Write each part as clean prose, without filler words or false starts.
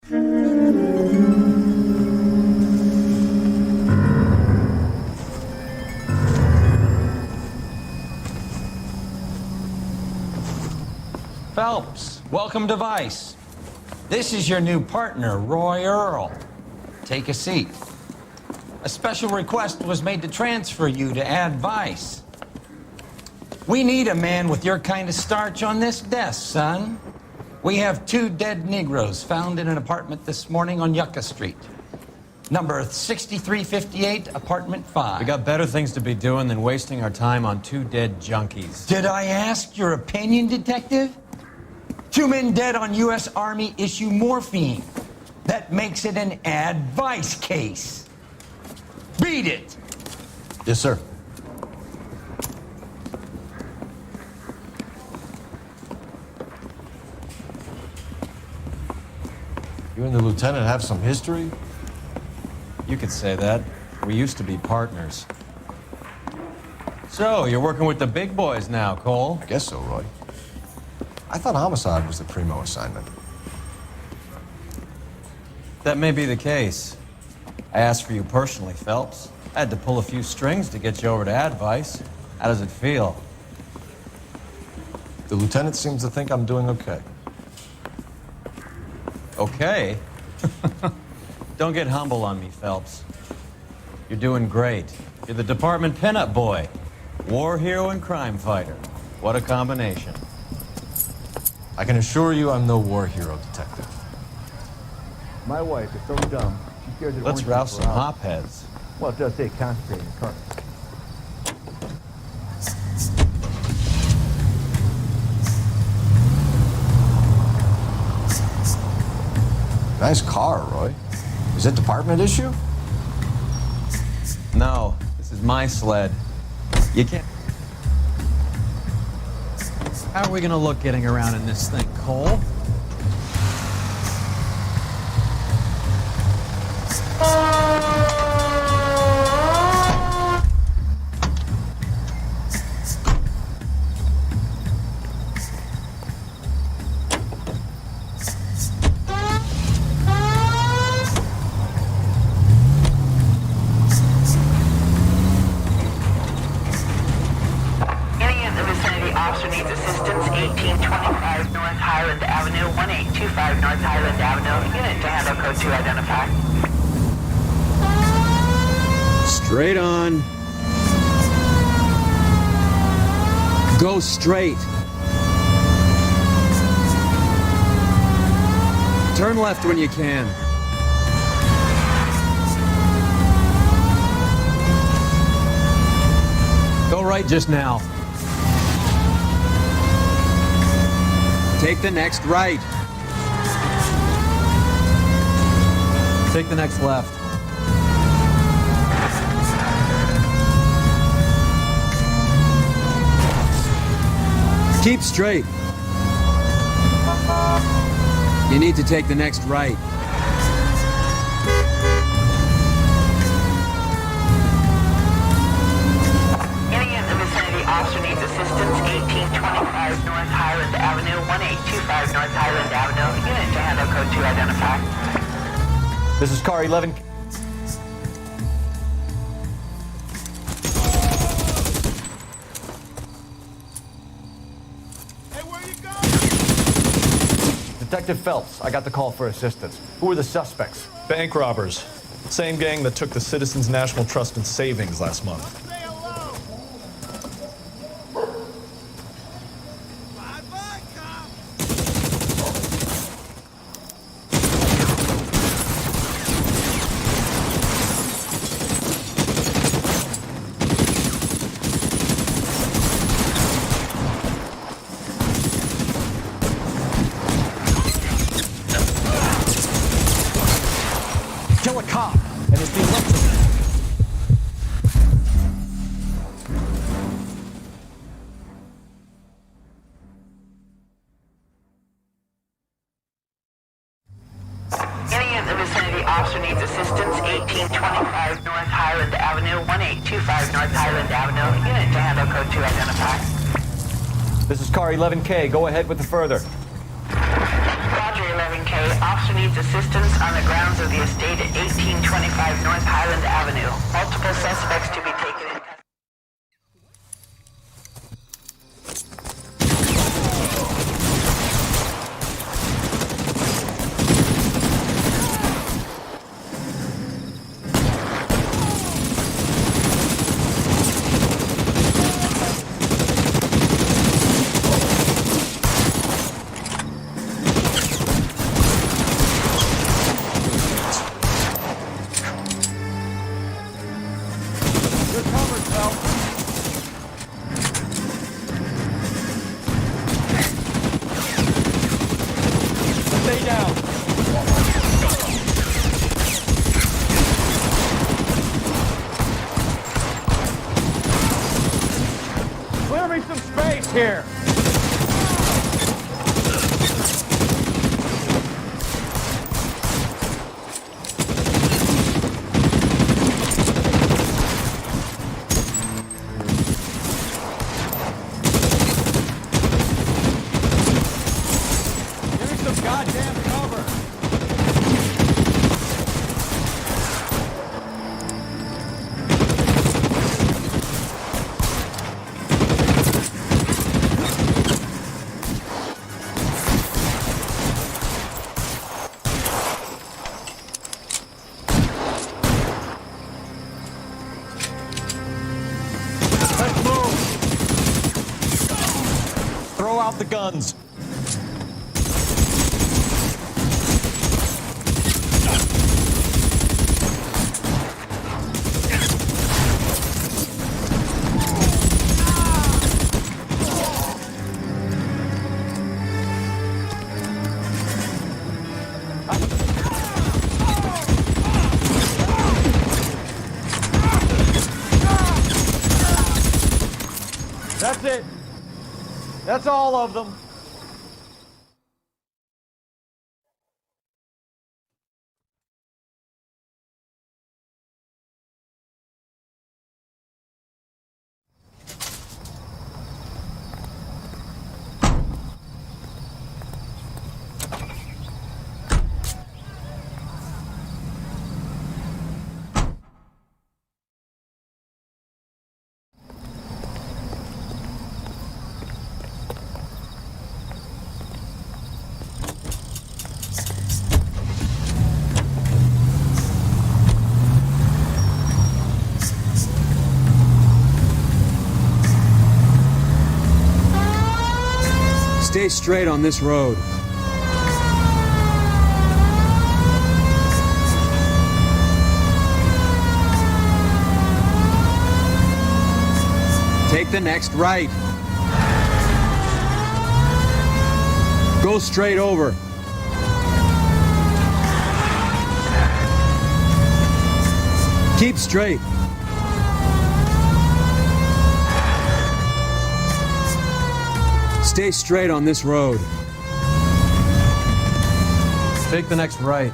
Phelps, welcome to Vice. This is your new partner, Roy Earl. Take a seat. A special request was made to transfer you to Ad Vice. We need a man with your kind of starch on this desk, son. We have 2 dead Negroes found in an apartment this morning on Yucca Street. Number 6358, apartment 5. We got better things to be doing than wasting our time on 2 dead junkies. Did I ask your opinion, detective? 2 men dead on U.S. Army issue morphine. That makes it an Ad Vice case. Beat it! Yes, sir. You and the lieutenant have some history? You could say that. We used to be partners. So, you're working with the big boys now, Cole? I guess so, Roy. I thought homicide was the primo assignment. That may be the case. I asked for you personally, Phelps. I had to pull a few strings to get you over to Ad Vice. How does it feel? The lieutenant seems to think I'm doing okay. Okay? Don't get humble on me, Phelps. You're doing great. You're the department pinup boy. War hero and crime fighter. What a combination. I can assure you I'm no war hero, detective. My wife is so dumb, she scares it. Let's rouse some hopheads. Well, it does say concentrate in the car. Nice car, Roy. Is it department issue? No, this is my sled. You can't... How are we gonna look getting around in this thing, Cole? Straight on. Go straight. Turn left when you can. Go right just now. Take the next right. Take the next left. Keep straight. You need to take the next right. Any in the vicinity officer needs assistance. 1825 North Highland Avenue, 1825 North Highland Avenue. Unit to handle code 2 identify. This is car 11. Detective Phelps, I got the call for assistance. Who are the suspects? Bank robbers. Same gang that took the Citizens National Trust and Savings last month. Kill a cop, and it's the electric. Any in the vicinity officer needs assistance. 1825 North Highland Avenue, 1825 North Highland Avenue. Unit to handle code 2 identify. This is car 11K. Go ahead with the further. Roger, 11K. 10K. Officer needs assistance on the grounds of the estate at 1825 North Highland Avenue. Multiple suspects to be taken in custody. Stay down. Clear me some space here. Give me some goddamn cover. Let's move. Throw out the guns. That's it. That's all of them. Stay straight on this road. Take the next right. Go straight over. Keep straight. Stay straight on this road. Take the next right.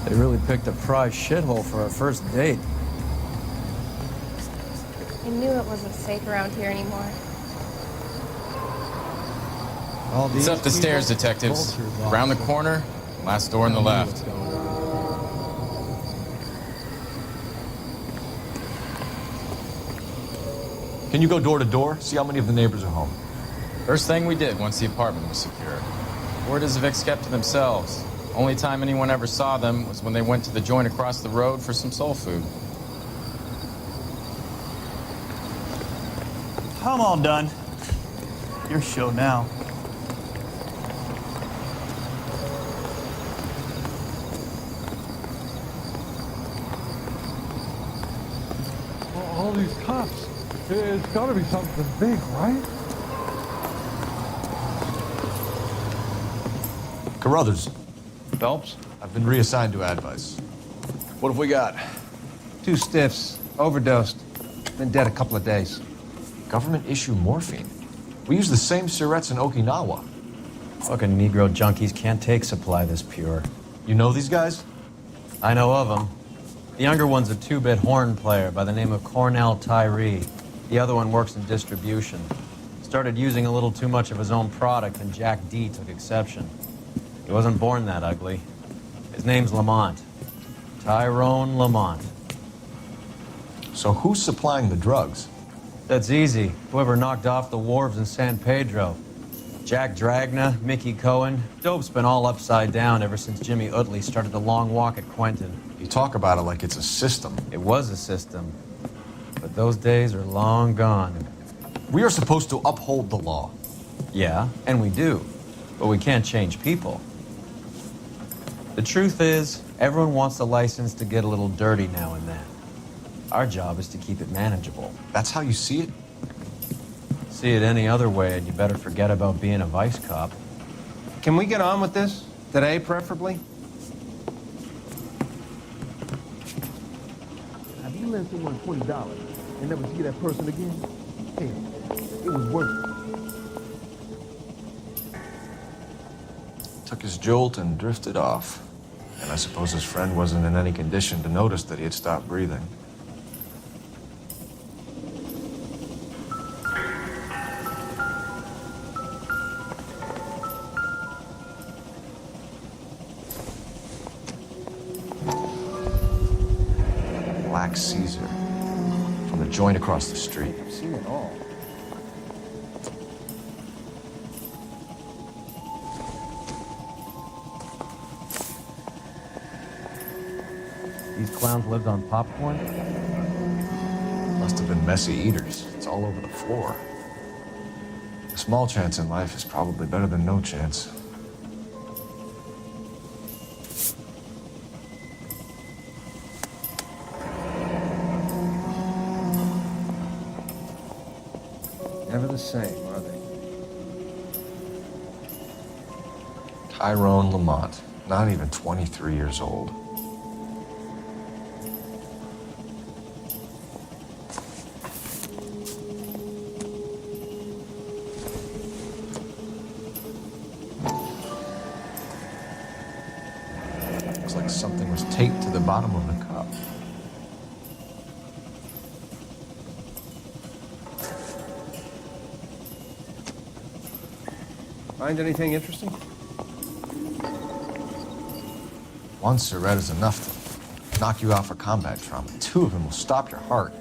They really picked a prize shithole for our first date. I knew it wasn't safe around here anymore. It's up the stairs, detectives. Around the corner, last door on the left. Can you go door to door? See how many of the neighbors are home. First thing we did once the apartment was secure. Word is Vic's kept to themselves. Only time anyone ever saw them was when they went to the joint across the road for some soul food. I'm all done. Your show now. All these cops. It's gotta be something big, right? Carruthers, Phelps? I've been reassigned to Advice. What have we got? 2 stiffs, overdosed, been dead a couple of days. Government issue morphine. We use the same syrettes in Okinawa. Fucking Negro junkies can't take supply this pure. You know these guys? I know of them. The younger one's a two-bit horn player by the name of Cornell Tyree. The other one works in distribution. Started using a little too much of his own product, and Jack D took exception. He wasn't born that ugly. His name's Lamont. Tyrone Lamont. So who's supplying the drugs? That's easy. Whoever knocked off the wharves in San Pedro. Jack Dragna, Mickey Cohen. Dope's been all upside down ever since Jimmy Utley started the long walk at Quentin. You talk about it like it's a system. It was a system. But those days are long gone. We are supposed to uphold the law. Yeah, and we do. But we can't change people. The truth is, everyone wants the license to get a little dirty now and then. Our job is to keep it manageable. That's how you see it? See it any other way, and you better forget about being a vice cop. Can we get on with this? Today, preferably? Have you lent someone $20 and never see that person again? Hell, it was worth it. Took his jolt and drifted off. And I suppose his friend wasn't in any condition to notice that he had stopped breathing. Black Caesar. From the joint across the street. I've seen it all. These clowns lived on popcorn? Must have been messy eaters. It's all over the floor. A small chance in life is probably better than no chance. Never the same, are they? Tyrone Lamont, not even 23 years old. Looks like something was taped to the bottom of the cup. Find anything interesting? One cigarette is enough to knock you out for combat trauma. Two of them will stop your heart.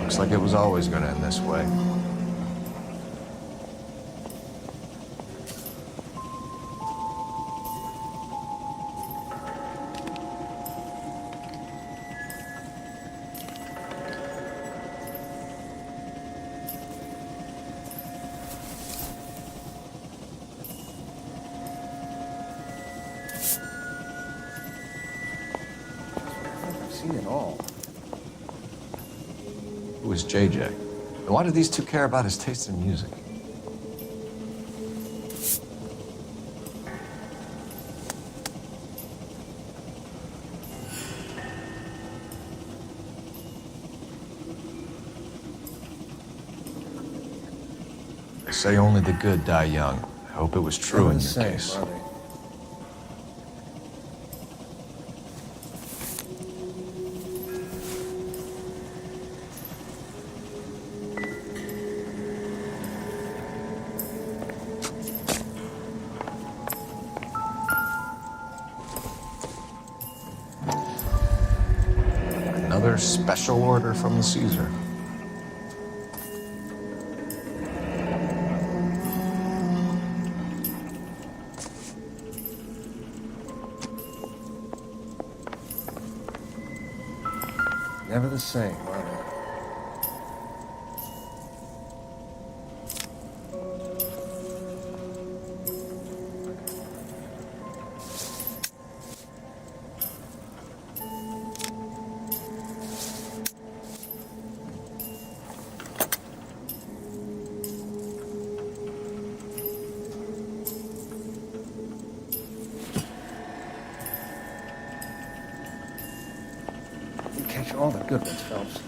Looks like it was always going to end this way. I've seen it all. Who was JJ? And why did these two care about his taste in music? They say only the good die young. I hope it was true in your case. Are they? Another special order from the Caesar. Never the same, are they? catch all the good ones, Phelps.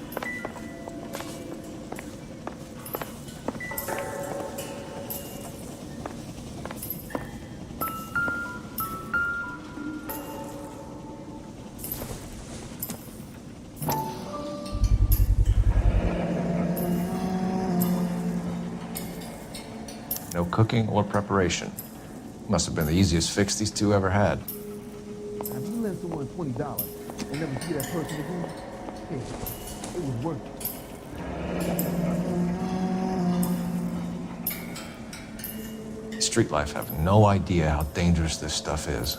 No cooking or preparation. Must have been the easiest fix these two ever had. Have you lent someone $20 and never see that person again? Hey, it was worth it. Street life have no idea how dangerous this stuff is.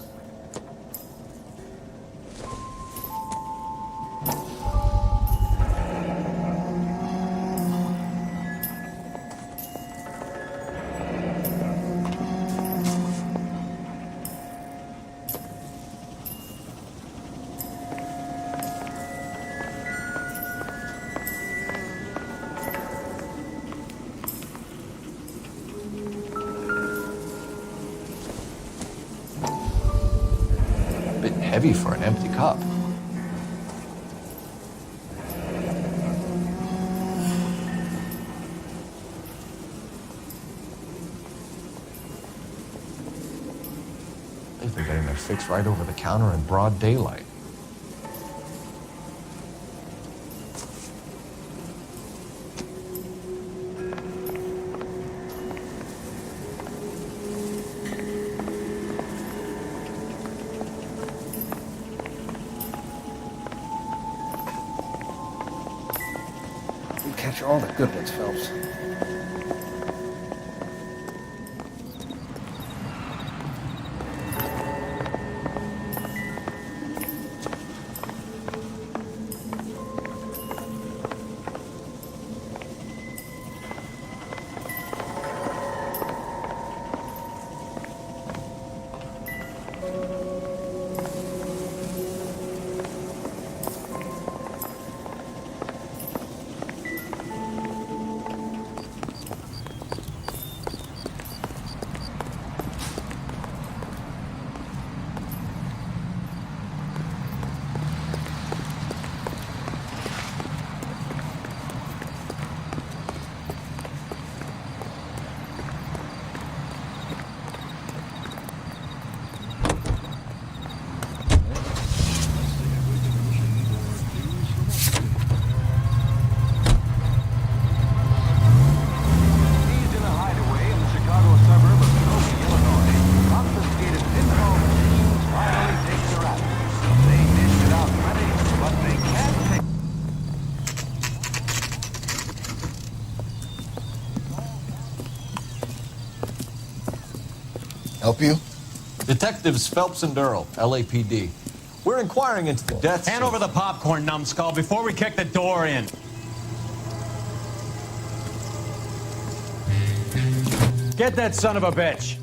Heavy for an empty cup. They've been getting their fix right over the counter in broad daylight. Catch all the good ones, Phelps. Help you? Detectives Phelps and Earl, LAPD. We're inquiring into the deaths. Hand over the popcorn, numbskull, before we kick the door in. Get that son of a bitch.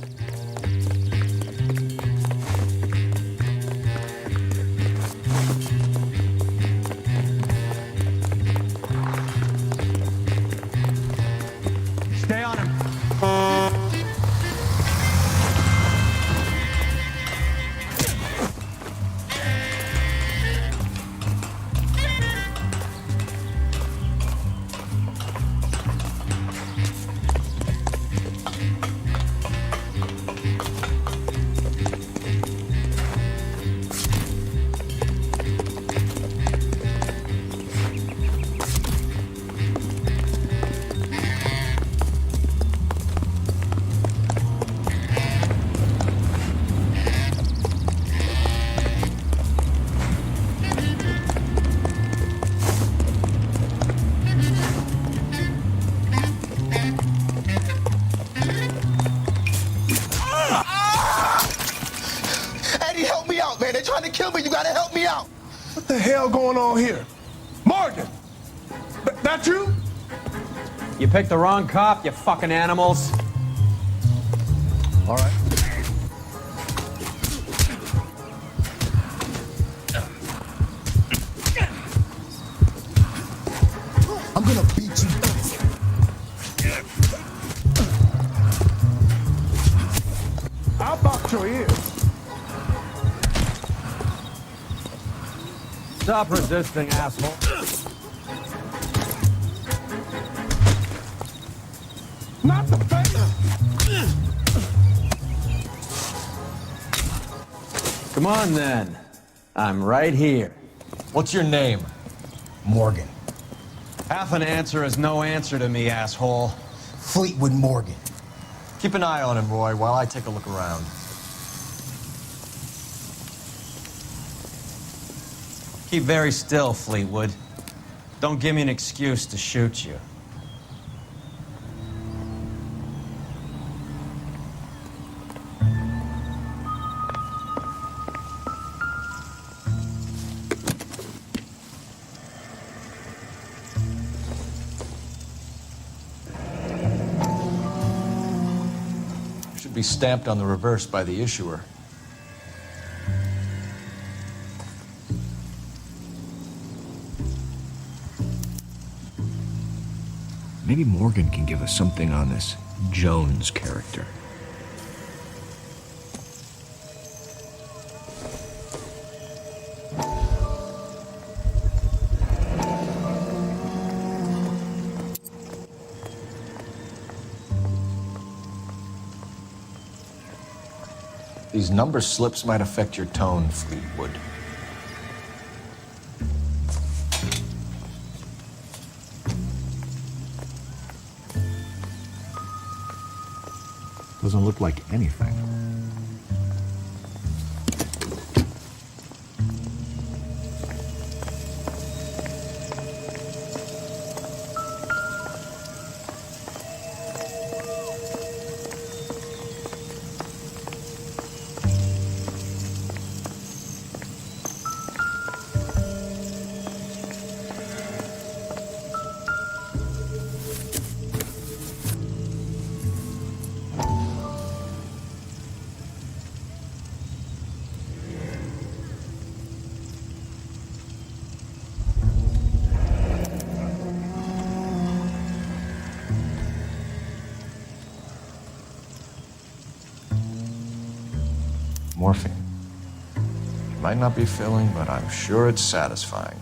Stay on him. Man, they're trying to kill me. You gotta help me out. What the hell going on here? Morgan! That you? You picked the wrong cop, you fucking animals. All right. I'm gonna beat you. I'll box your ears. Stop resisting, asshole. Not the face! Come on, then. I'm right here. What's your name? Morgan. Half an answer is no answer to me, asshole. Fleetwood Morgan. Keep an eye on him, Roy, while I take a look around. Keep very still, Fleetwood. Don't give me an excuse to shoot you. Should be stamped on the reverse by the issuer. Maybe Morgan can give us something on this Jones character. These number slips might affect your tone, Fleetwood. Doesn't look like anything. Morphine. Might not be filling, but I'm sure it's satisfying.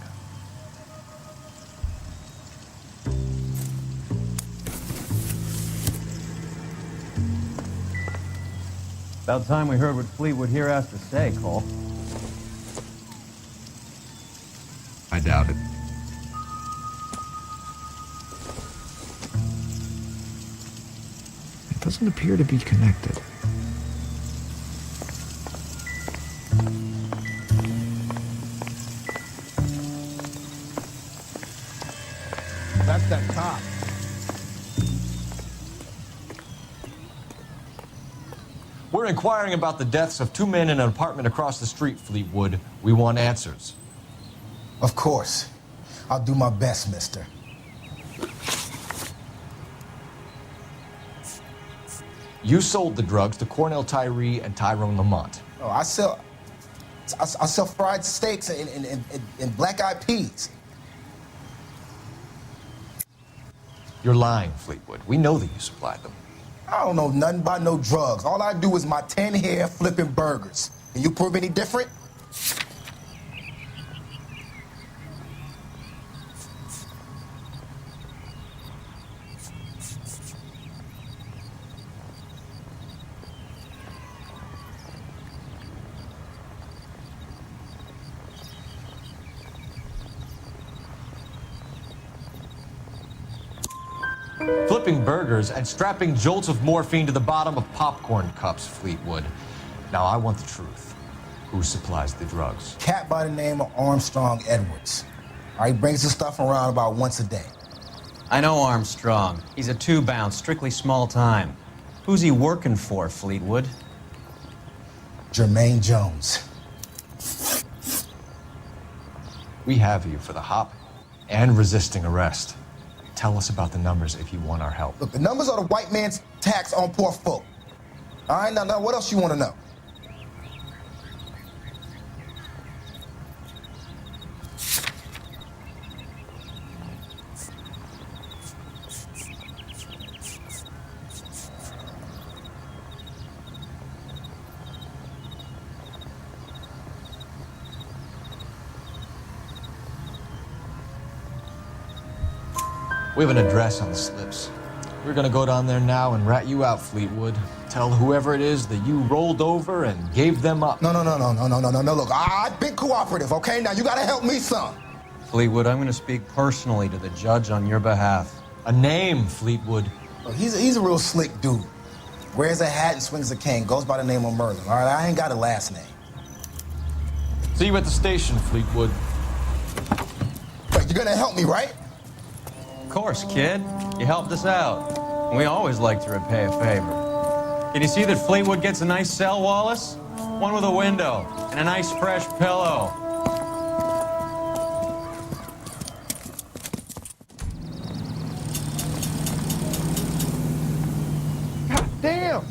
About time we heard what Fleetwood here has to say, Cole. I doubt it. It doesn't appear to be connected. That's that cop. We're inquiring about the deaths of 2 men in an apartment across the street, Fleetwood. We want answers. Of course. I'll do my best, mister. You sold the drugs to Cornell Tyree and Tyrone Lamont. Oh, I sell fried steaks and black-eyed peas. You're lying, Fleetwood. We know that you supplied them. I don't know nothing about no drugs. All I do is my 10 hair flipping burgers. Can you prove any different? Flipping burgers and strapping jolts of morphine to the bottom of popcorn cups, Fleetwood. Now, I want the truth. Who supplies the drugs? Cat by the name of Armstrong Edwards. All right, he brings the stuff around about once a day. I know Armstrong. He's a two-bound, strictly small time. Who's he working for, Fleetwood? Jermaine Jones. We have you for the hop and resisting arrest. Tell us about the numbers if you want our help. Look, the numbers are the white man's tax on poor folk. All right, now, what else you want to know? We have an address on the slips. We're gonna go down there now and rat you out, Fleetwood. Tell whoever it is that you rolled over and gave them up. No. Look, I've been cooperative, okay? Now you gotta help me some. Fleetwood, I'm going to speak personally to the judge on your behalf. A name, Fleetwood. Look, he's a real slick dude. Wears a hat and swings a cane. Goes by the name of Merlin, all right? I ain't got a last name. See you at the station, Fleetwood. Wait, you're gonna help me, right? Of course, kid. You helped us out. We always like to repay a favor. Can you see that Fleetwood gets a nice cell, Wallace? One with a window and a nice fresh pillow. God damn!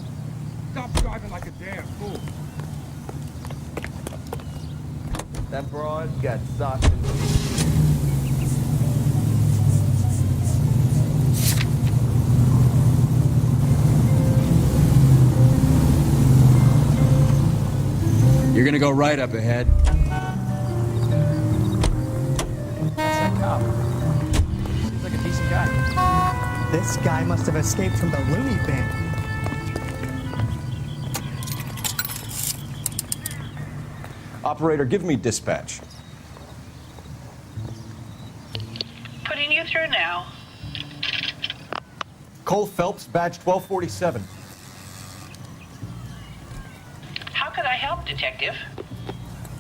Stop driving like a damn fool. That broad got sauce in the You're gonna go right up ahead. That's that cop. Seems like a decent guy. This guy must have escaped from the loony bin. Operator, give me dispatch. Putting you through now. Cole Phelps, badge 1247. How could I help, Detective?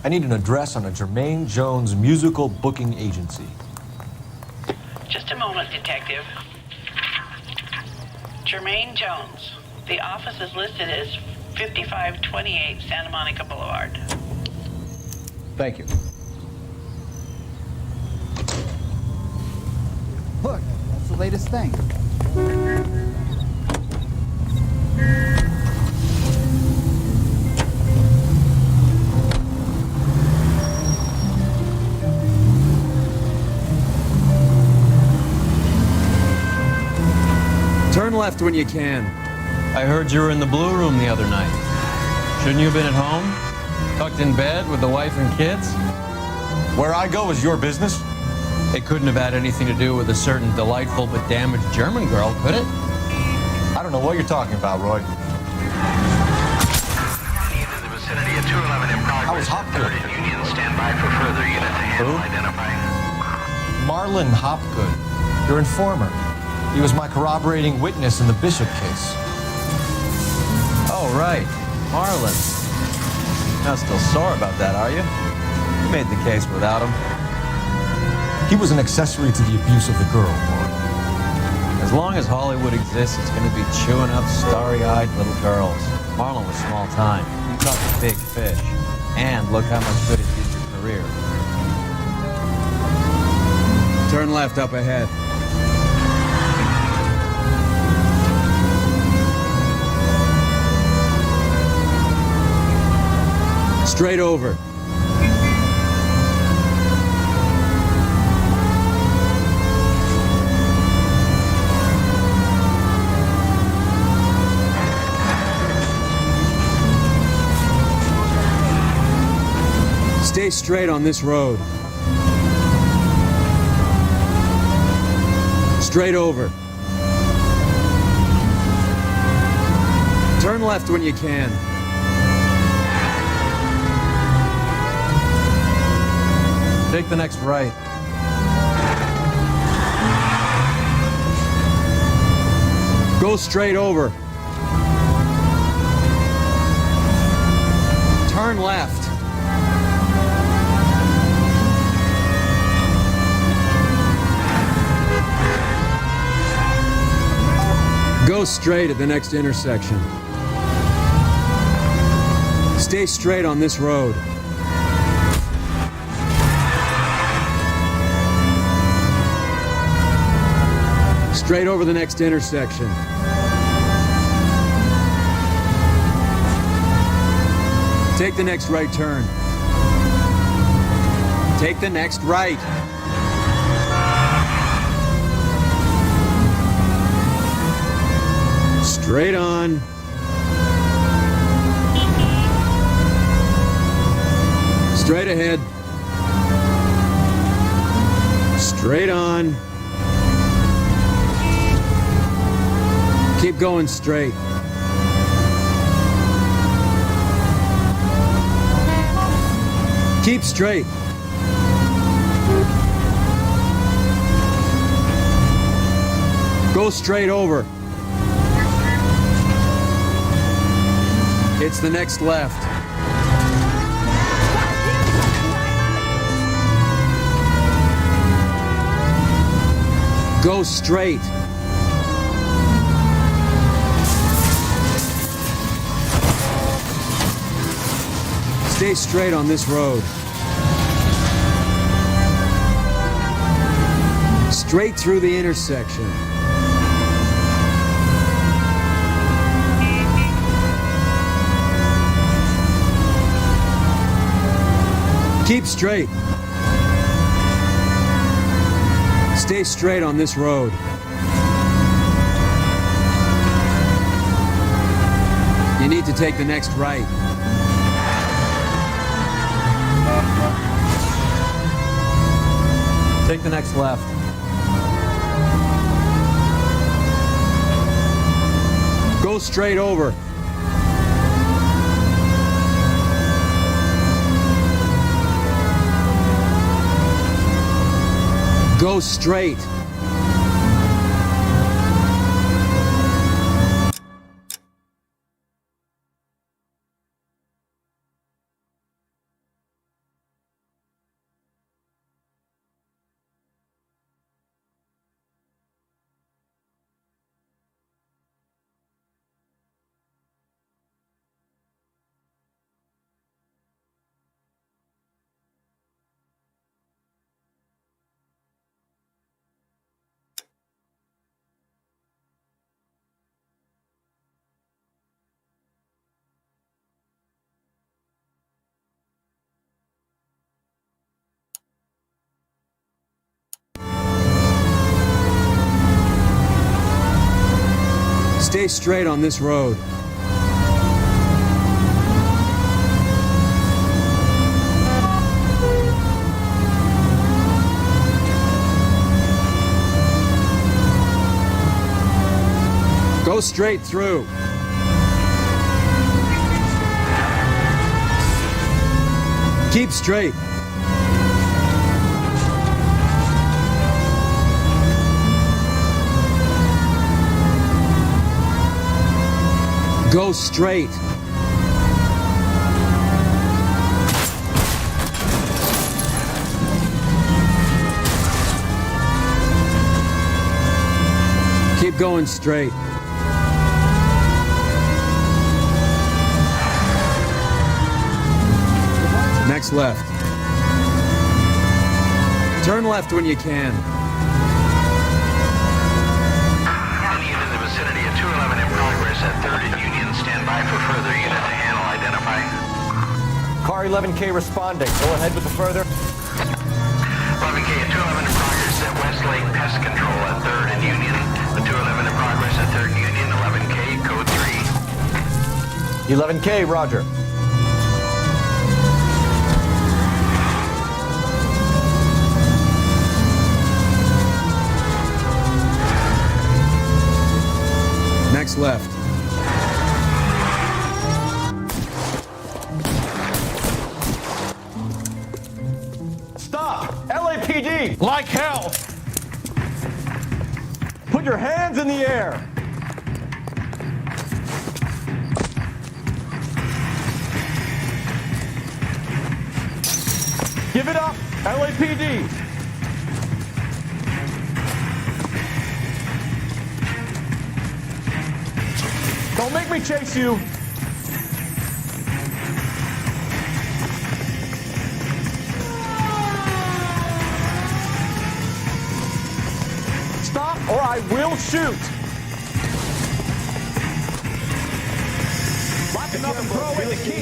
I need an address on a Jermaine Jones musical booking agency. Just a moment, Detective. Jermaine Jones. The office is listed as 5528 Santa Monica Boulevard. Thank you. Look, that's the latest thing. Turn left when you can. I heard you were in the Blue Room the other night. Shouldn't you have been at home? Tucked in bed with the wife and kids? Where I go is your business? It couldn't have had anything to do with a certain delightful but damaged German girl, could it? I don't know what you're talking about, Roy. I was Hopgood. Union stand by for further unit to handle identifying. Marlon Hopgood, your informer. He was my corroborating witness in the Bishop case. Oh, right. Marlon. Not still sore about that, are you? You made the case without him. He was an accessory to the abuse of the girl, Roy. As long as Hollywood exists, it's going to be chewing up starry-eyed little girls. Marlon was small time. You caught the big fish. And look how much good it did your career. Turn left up ahead. Straight over. Stay straight on this road. Straight over. Turn left when you can. Take the next right. Go straight over. Turn left. Go straight at the next intersection. Stay straight on this road. Straight over the next intersection. Take the next right turn. Take the next right. Straight on. Straight ahead. Straight on. Keep going straight. Keep straight. Go straight over. It's the next left. Go straight. Stay straight on this road. Straight through the intersection. Keep straight. Stay straight on this road. You need to take the next right. Take the next left. Go straight over. Go straight. Stay straight on this road. Go straight through. Keep straight. Go straight. Keep going straight. Next left. Turn left when you can. Unit in the vicinity of 211 in progress at 3rd and Union. Stand by for further unit to handle. Identify. Car 11K responding. Go ahead with the further. 11K at 211 in progress at Westlake Pest Control at 3rd and Union. The 211 in progress at 3rd Union. 11K, code 3. 11K, roger. Next left. Stop! LAPD! Like hell! Put your hands in the air! Give it up! LAPD! Don't make me chase you! Stop or I will shoot! Lock him up and throw away the key!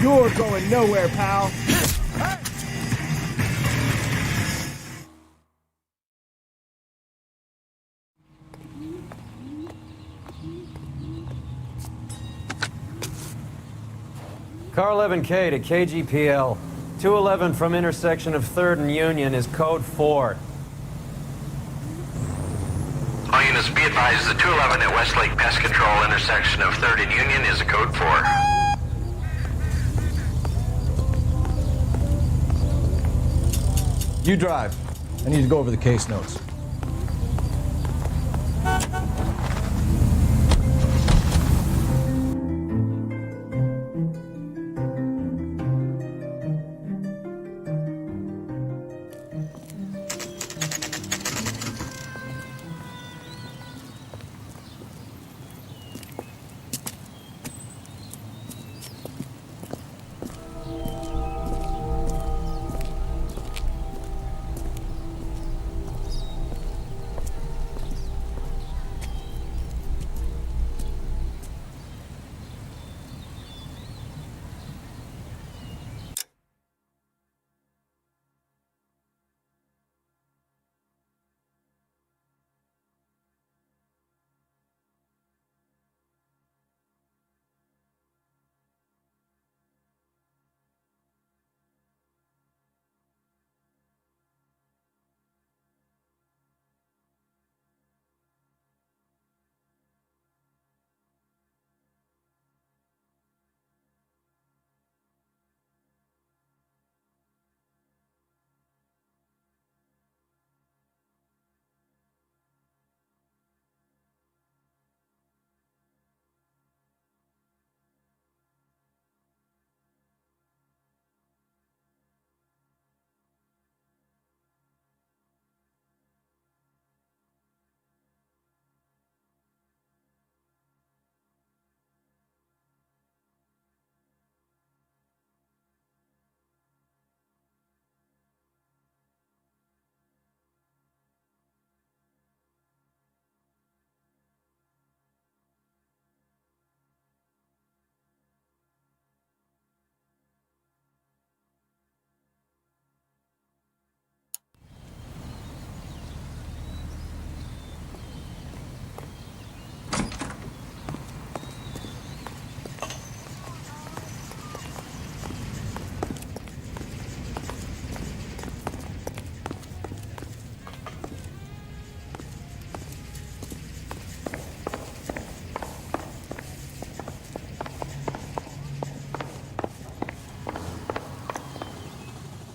You're going nowhere, pal. Car 11K to KGPL. 211 from intersection of 3rd and Union is code 4. All units be advised, the 211 at Westlake Pest Control intersection of 3rd and Union is a code 4. You drive. I need to go over the case notes.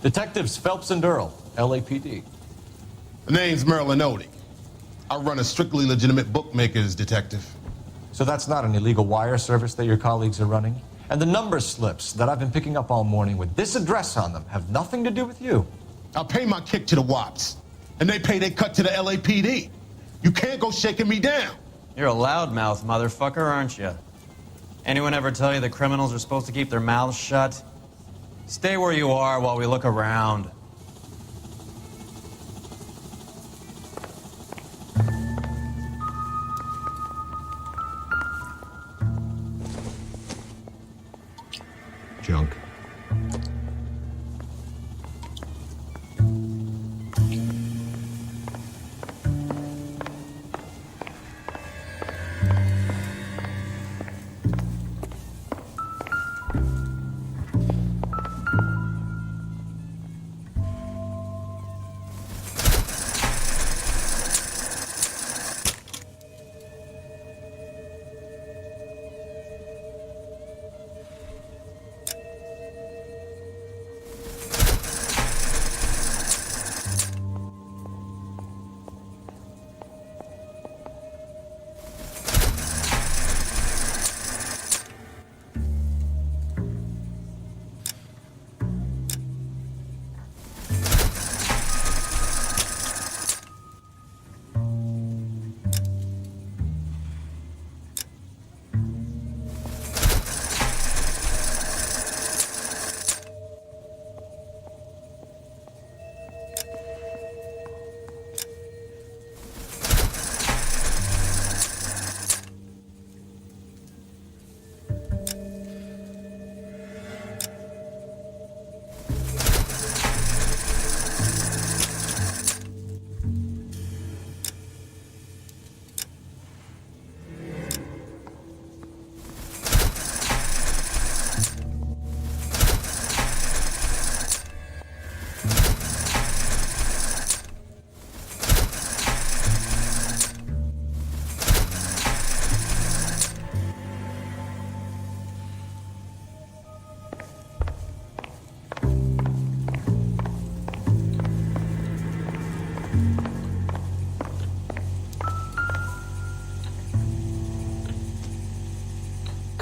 Detectives Phelps and Earl, LAPD. The name's Merlin Odie. I run a strictly legitimate bookmakers detective. So that's not an illegal wire service that your colleagues are running? And the number slips that I've been picking up all morning with this address on them have nothing to do with you? I pay my kick to the WAPs, and they pay their cut to the LAPD. You can't go shaking me down. You're a loudmouth motherfucker, aren't you? Anyone ever tell you that criminals are supposed to keep their mouths shut? Stay where you are while we look around. Junk.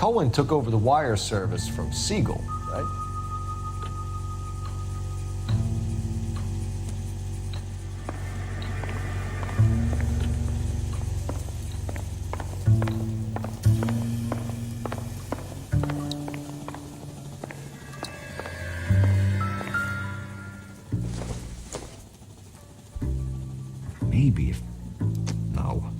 Cohen took over the wire service from Siegel, right? Maybe if... No.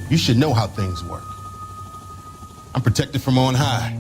You should know how things work. I'm protected from on high.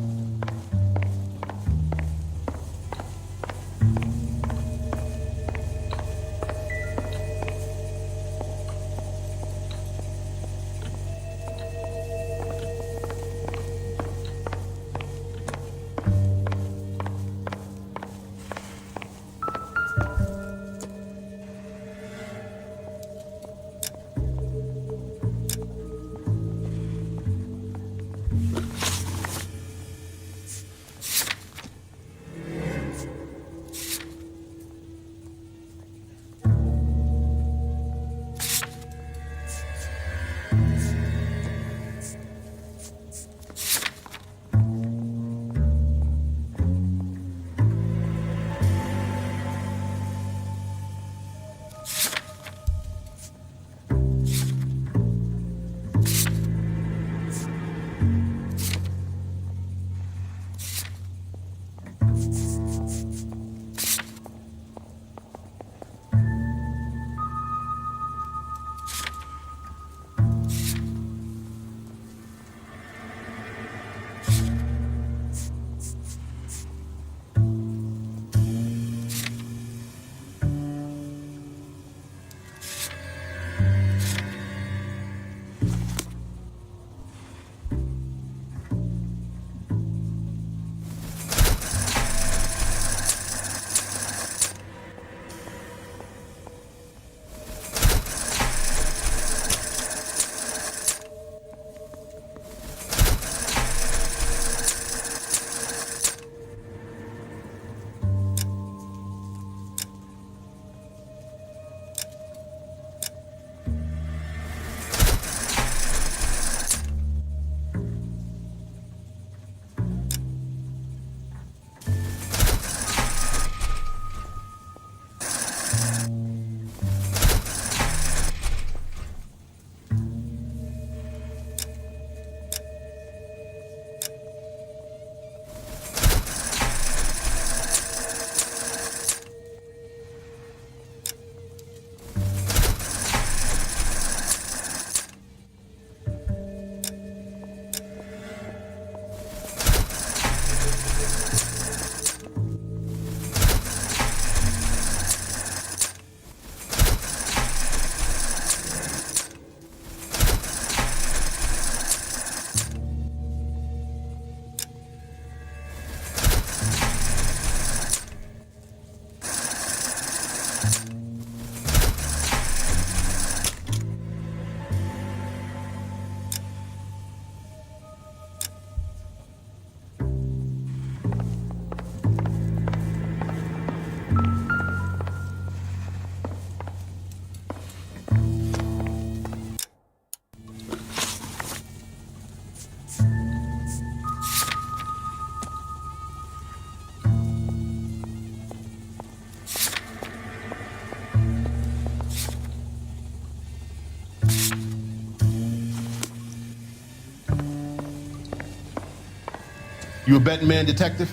You a betting man, detective?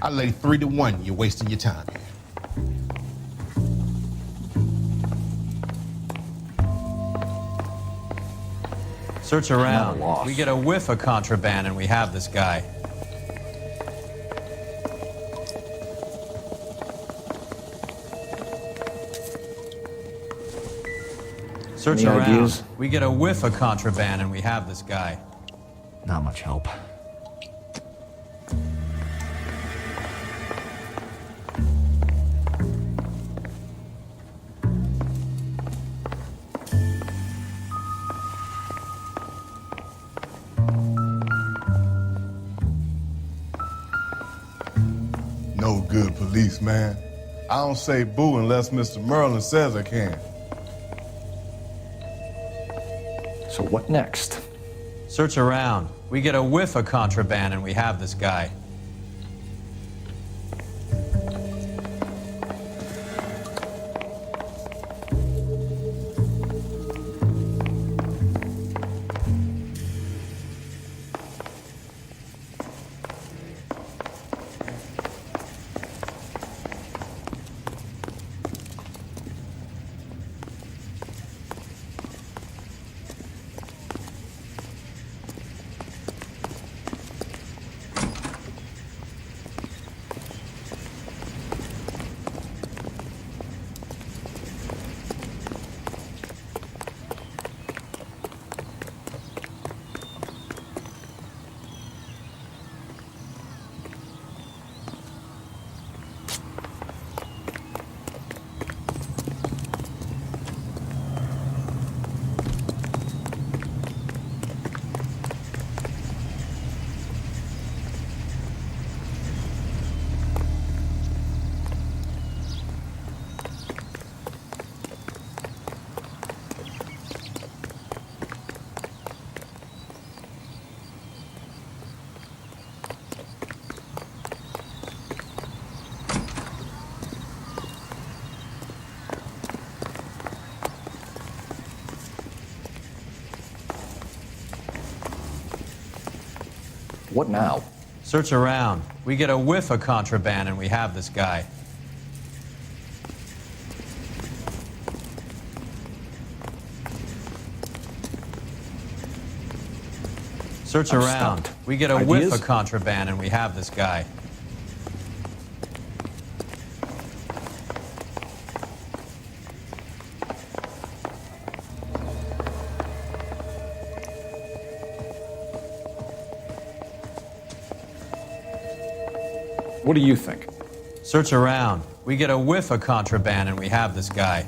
I lay 3-1 you're wasting your time here. Search around. We get a whiff of contraband and we have this guy. Search Any around. ideas? We get a whiff of contraband and we have this guy. Not much help. No good police, man. I don't say boo unless Mr. Merlin says I can. So what next? Search around. We get a whiff of contraband and we have this guy. What now? Search around. We get a whiff of contraband and we have this guy. Search I'm around. stumped. We get a Ideas? whiff of contraband and we have this guy. What do you think? Search around. We get a whiff of contraband and we have this guy.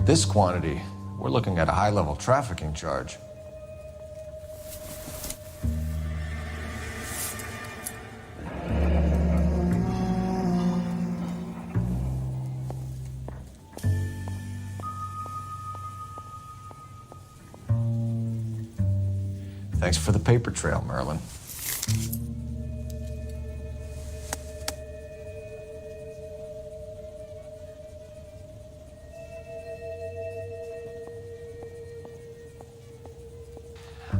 With this quantity, we're looking at a high-level trafficking charge. Thanks for the paper trail, Merlin.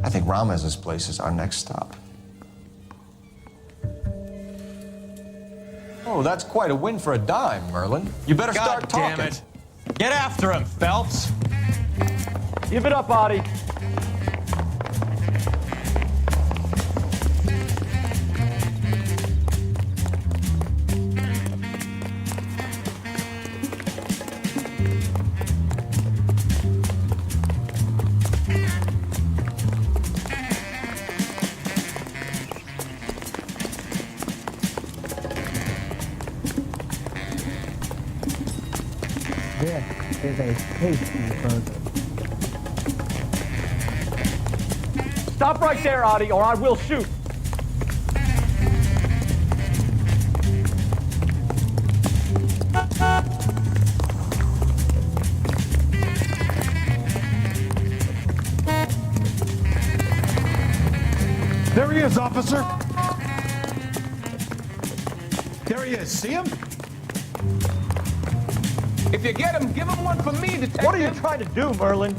I think Ramez's place is our next stop. Oh, that's quite a win for a dime, Merlin. You better start talking. Damn it. Get after him, Phelps. Give it up, Adi. This is a tasty burger. Stop right there, Adi, or I will shoot. There he is, officer. There he is. See him? If you get him, give him one for me to take. What are you trying to do, Merlin?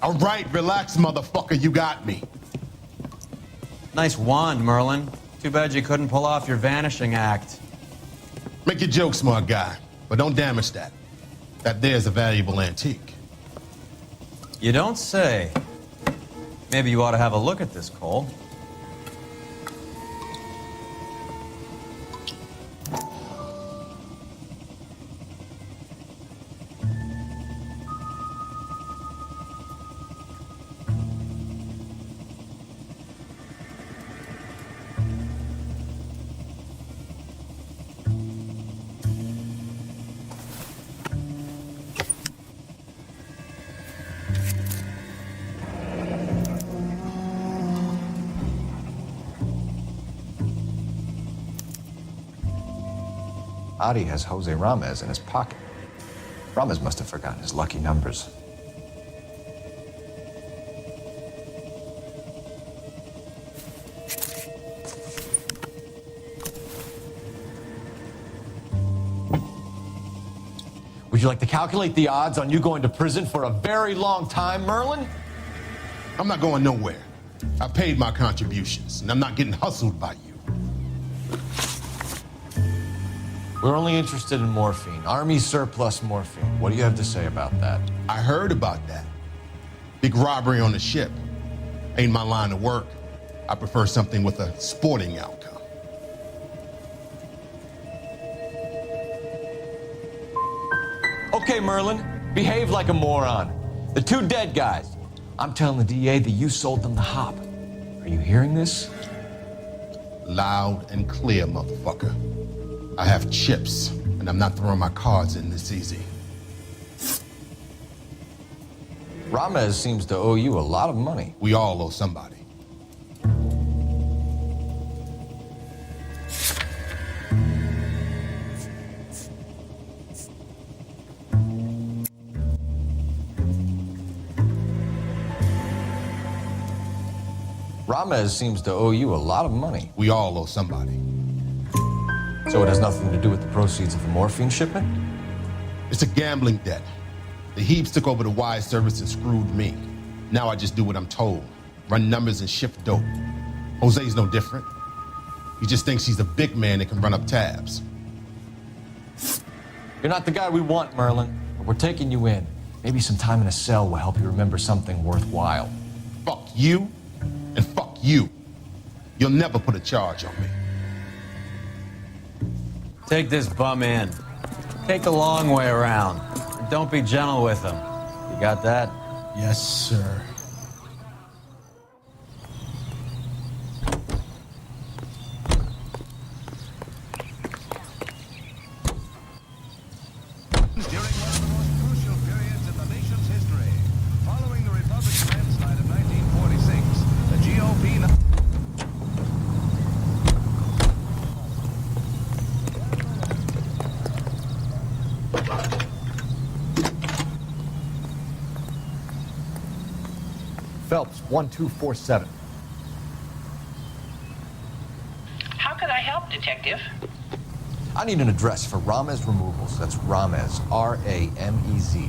All right, relax, motherfucker, you got me. Nice wand, Merlin. Too bad you couldn't pull off your vanishing act. Make your joke, smart guy, but don't damage that. That there's a valuable antique. You don't say. Maybe you ought to have a look at this, Cole. Adi has Jose Ramez in his pocket. Ramez must have forgotten his lucky numbers. Would you like to calculate the odds on you going to prison for a very long time, Merlin? I'm not going nowhere. I paid my contributions, and I'm not getting hustled by you. We're only interested in morphine. Army surplus morphine. What do you have to say about that? I heard about that. Big robbery on the ship. Ain't my line of work. I prefer something with a sporting outcome. Okay, Merlin, behave like a moron. The two dead guys. I'm telling the DA that you sold them the hop. Are you hearing this? Loud and clear, motherfucker. I have chips, and I'm not throwing my cards in this easy. Ramez seems to owe you a lot of money. We all owe somebody. Ramez seems to owe you a lot of money. We all owe somebody. So it has nothing to do with the proceeds of the morphine shipment? It's a gambling debt. The Heaps took over the wire service and screwed me. Now I just do what I'm told. Run numbers and shift dope. Jose's no different. He just thinks he's a big man that can run up tabs. You're not the guy we want, Merlin. But we're taking you in. Maybe some time in a cell will help you remember something worthwhile. Fuck you, and fuck you. You'll never put a charge on me. Take this bum in. Take the long way around. And don't be gentle with him. You got that? Yes, sir. During one of the most crucial periods in the nation's history, following the Republican landslide of 1946, the GOP... Phelps, 1247. How could I help, Detective? I need an address for Ramez Removals. That's Ramez, R-A-M-E-Z.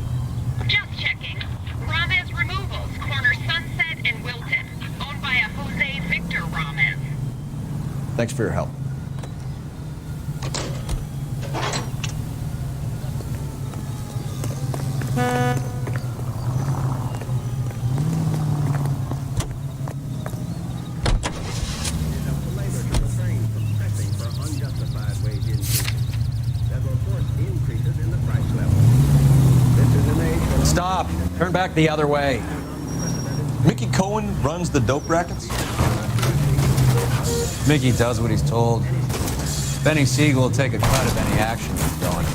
Just checking. Ramez Removals, corner Sunset and Wilton. Owned by a Jose Victor Ramez. Thanks for your help. Stop. Turn back the other way. Mickey Cohen runs the dope rackets? Mickey does what he's told. Benny Siegel will take a cut of any action he's going.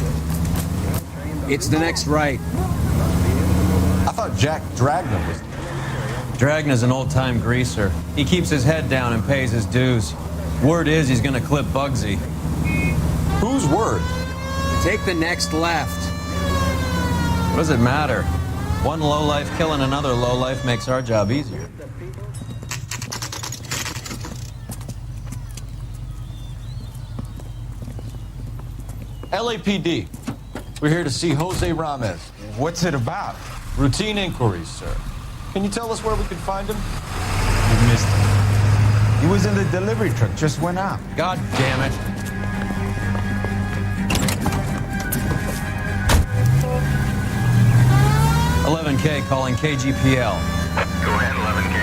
It's the next right. I thought Jack Dragna was... Dragna's an old-time greaser. He keeps his head down and pays his dues. Word is he's gonna clip Bugsy. Whose word? Take the next left. What does it matter? One lowlife killing another lowlife makes our job easier. LAPD. We're here to see Jose Ramez. What's it about? Routine inquiries, sir. Can you tell us where we can find him? You missed him. He was in the delivery truck, just went out. God damn it. $11K calling KGPL. Go ahead, 11K.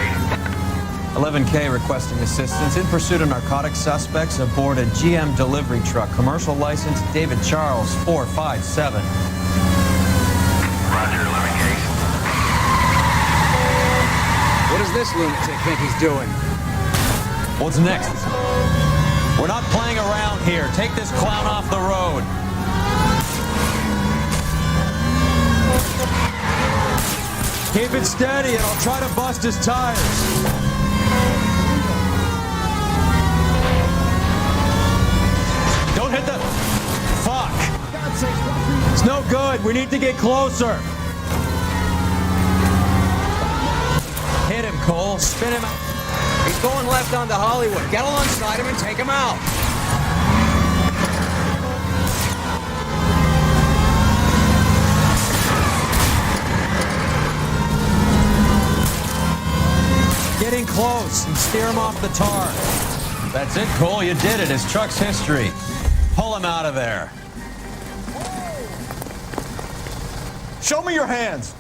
11K requesting assistance in pursuit of narcotic suspects aboard a GM delivery truck. Commercial license David Charles 457. Roger, 11K. What does this lunatic think he's doing? What's next? We're not playing around here. Take this clown off the road. Keep it steady and I'll try to bust his tires. Don't hit the... Fuck. It's no good. We need to get closer. Hit him, Cole. Spin him out. He's going left onto Hollywood. Get alongside him and take him out. Get in close and steer him off the tar. That's it, Cole. You did it. It's Chuck's history. Pull him out of there. Show me your hands.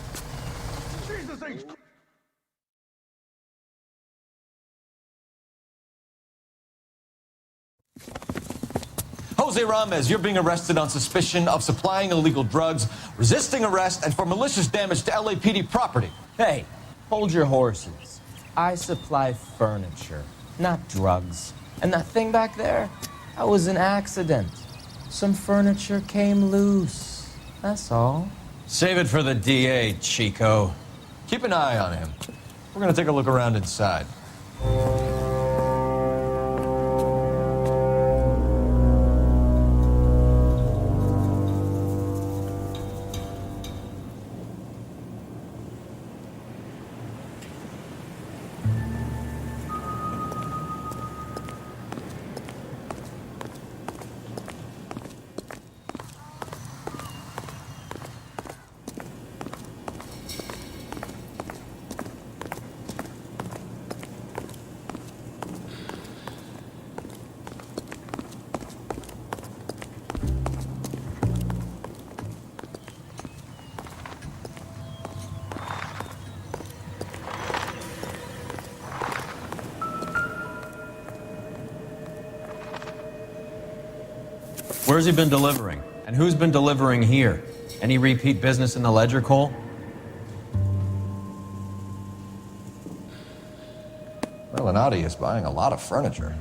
Jose Ramez, you're being arrested on suspicion of supplying illegal drugs, resisting arrest, and for malicious damage to LAPD property. Hey, hold your horses. I supply furniture, not drugs. And that thing back there, that was an accident. Some furniture came loose. That's all. Save it for the DA, Chico. Keep an eye on him. We're gonna take a look around inside. Where's he been delivering? And who's been delivering here? Any repeat business in the ledger, Cole? Melinati is buying a lot of furniture.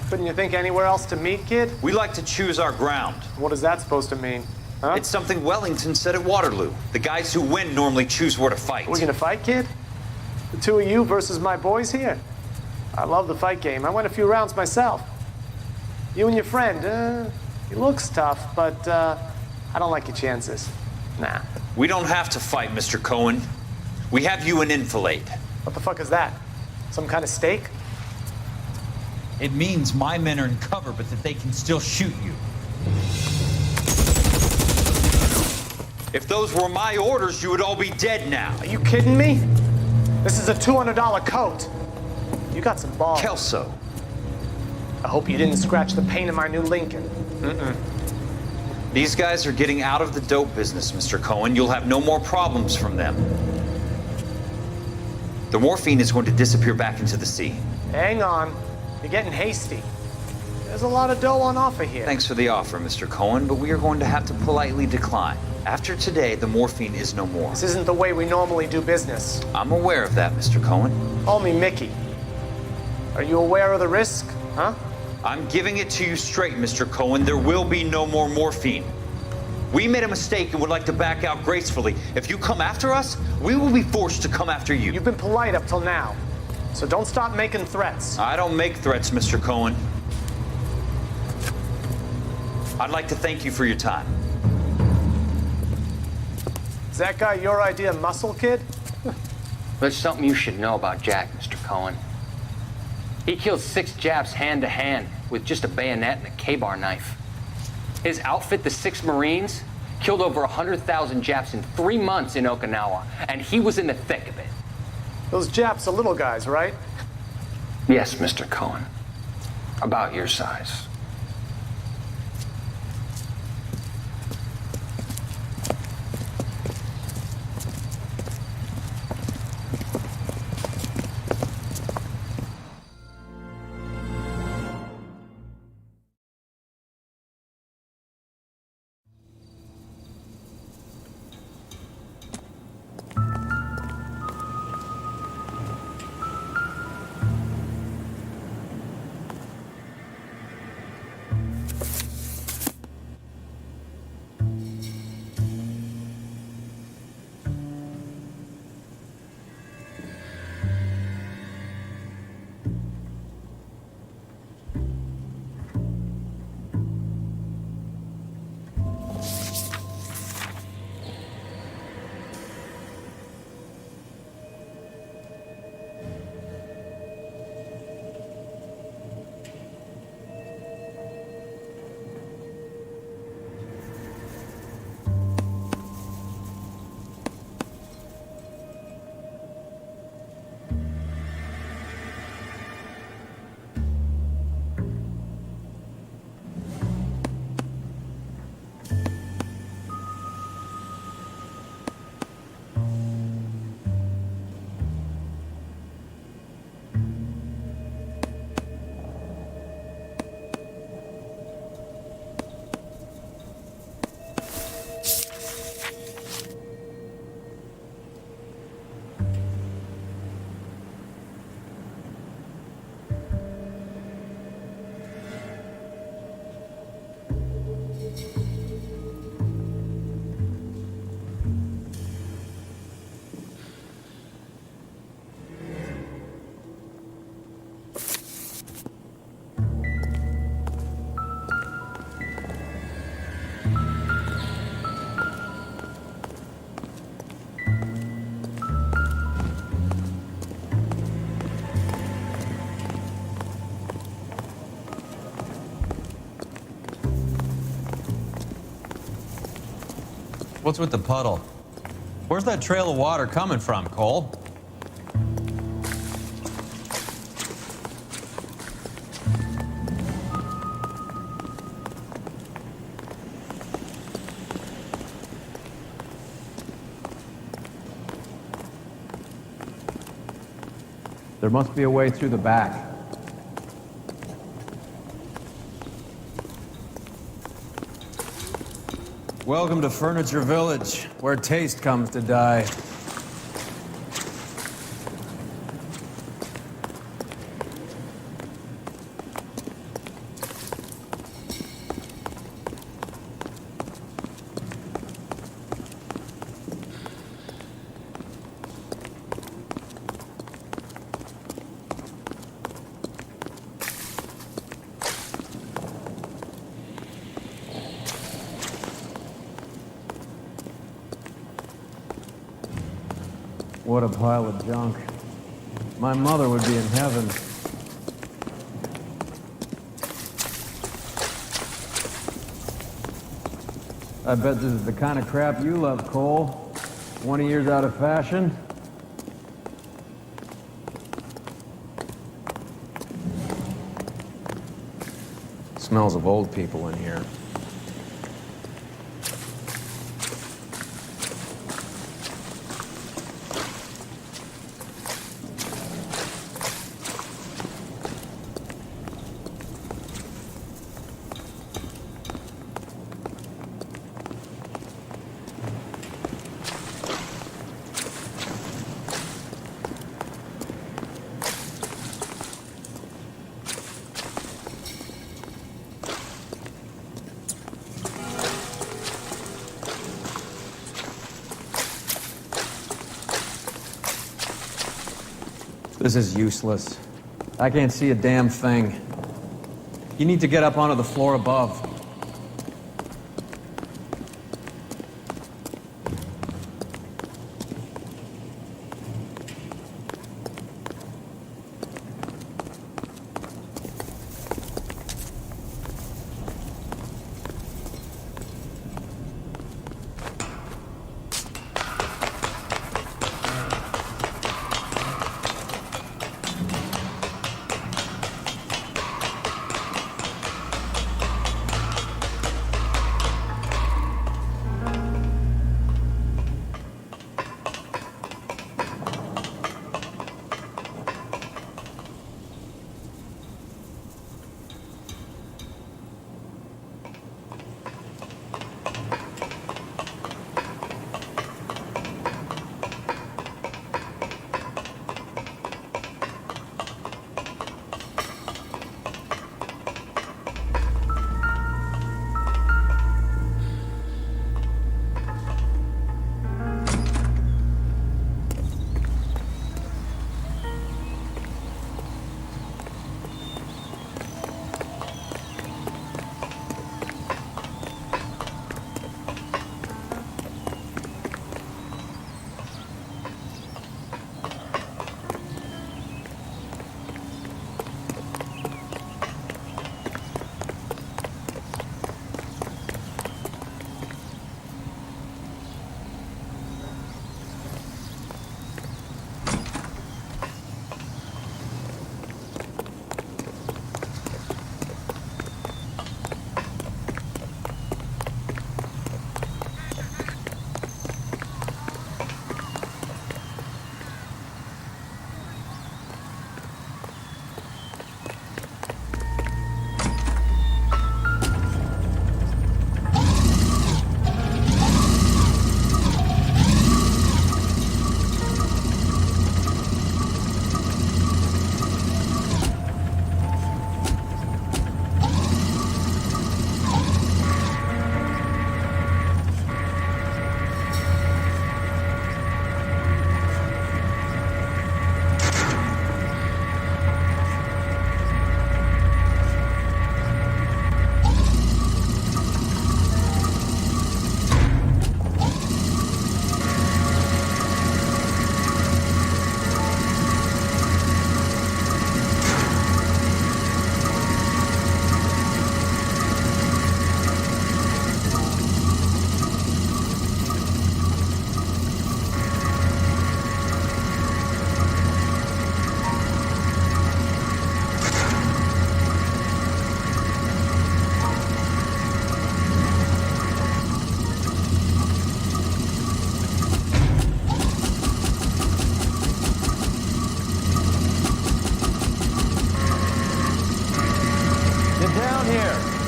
Couldn't you think anywhere else to meet, kid? We like to choose our ground. What is that supposed to mean? Huh? It's something Wellington said at Waterloo. The guys who win normally choose where to fight. We're gonna fight, kid? The two of you versus my boys here? I love the fight game. I went a few rounds myself. You and your friend, he looks tough, but I don't like your chances. Nah. We don't have to fight, Mr. Cohen. We have you in enfilade. What the fuck is that? Some kind of stake? It means my men are in cover, but that they can still shoot you. If those were my orders, you would all be dead now. Are you kidding me? This is a $200 coat. You got some balls. Kelso. I hope you didn't scratch the paint of my new Lincoln. These guys are getting out of the dope business, Mr. Cohen. You'll have no more problems from them. The morphine is going to disappear back into the sea. Hang on. You're getting hasty. There's a lot of dough on offer here. Thanks for the offer, Mr. Cohen, but we are going to have to politely decline. After today, the morphine is no more. This isn't the way we normally do business. I'm aware of that, Mr. Cohen. Call me Mickey. Are you aware of the risk, huh? I'm giving it to you straight, Mr. Cohen. There will be no more morphine. We made a mistake and would like to back out gracefully. If you come after us, we will be forced to come after you. You've been polite up till now, so don't stop making threats. I don't make threats, Mr. Cohen. I'd like to thank you for your time. Is that guy your idea of muscle, kid? There's something you should know about Jack, Mr. Cohen. He killed 6 Japs hand to hand with just a bayonet and a K-bar knife. His outfit, the 6 Marines, killed over 100,000 Japs in 3 months in Okinawa, and he was in the thick of it. Those Japs are little guys, right? Yes, Mr. Cohen. About your size. What's with the puddle? Where's that trail of water coming from, Cole? There must be a way through the back. Welcome to Furniture Village, where taste comes to die. What a pile of junk. My mother would be in heaven. I bet this is the kind of crap you love, Cole. 20 years out of fashion. Smells of old people in here. This is useless. I can't see a damn thing. You need to get up onto the floor above.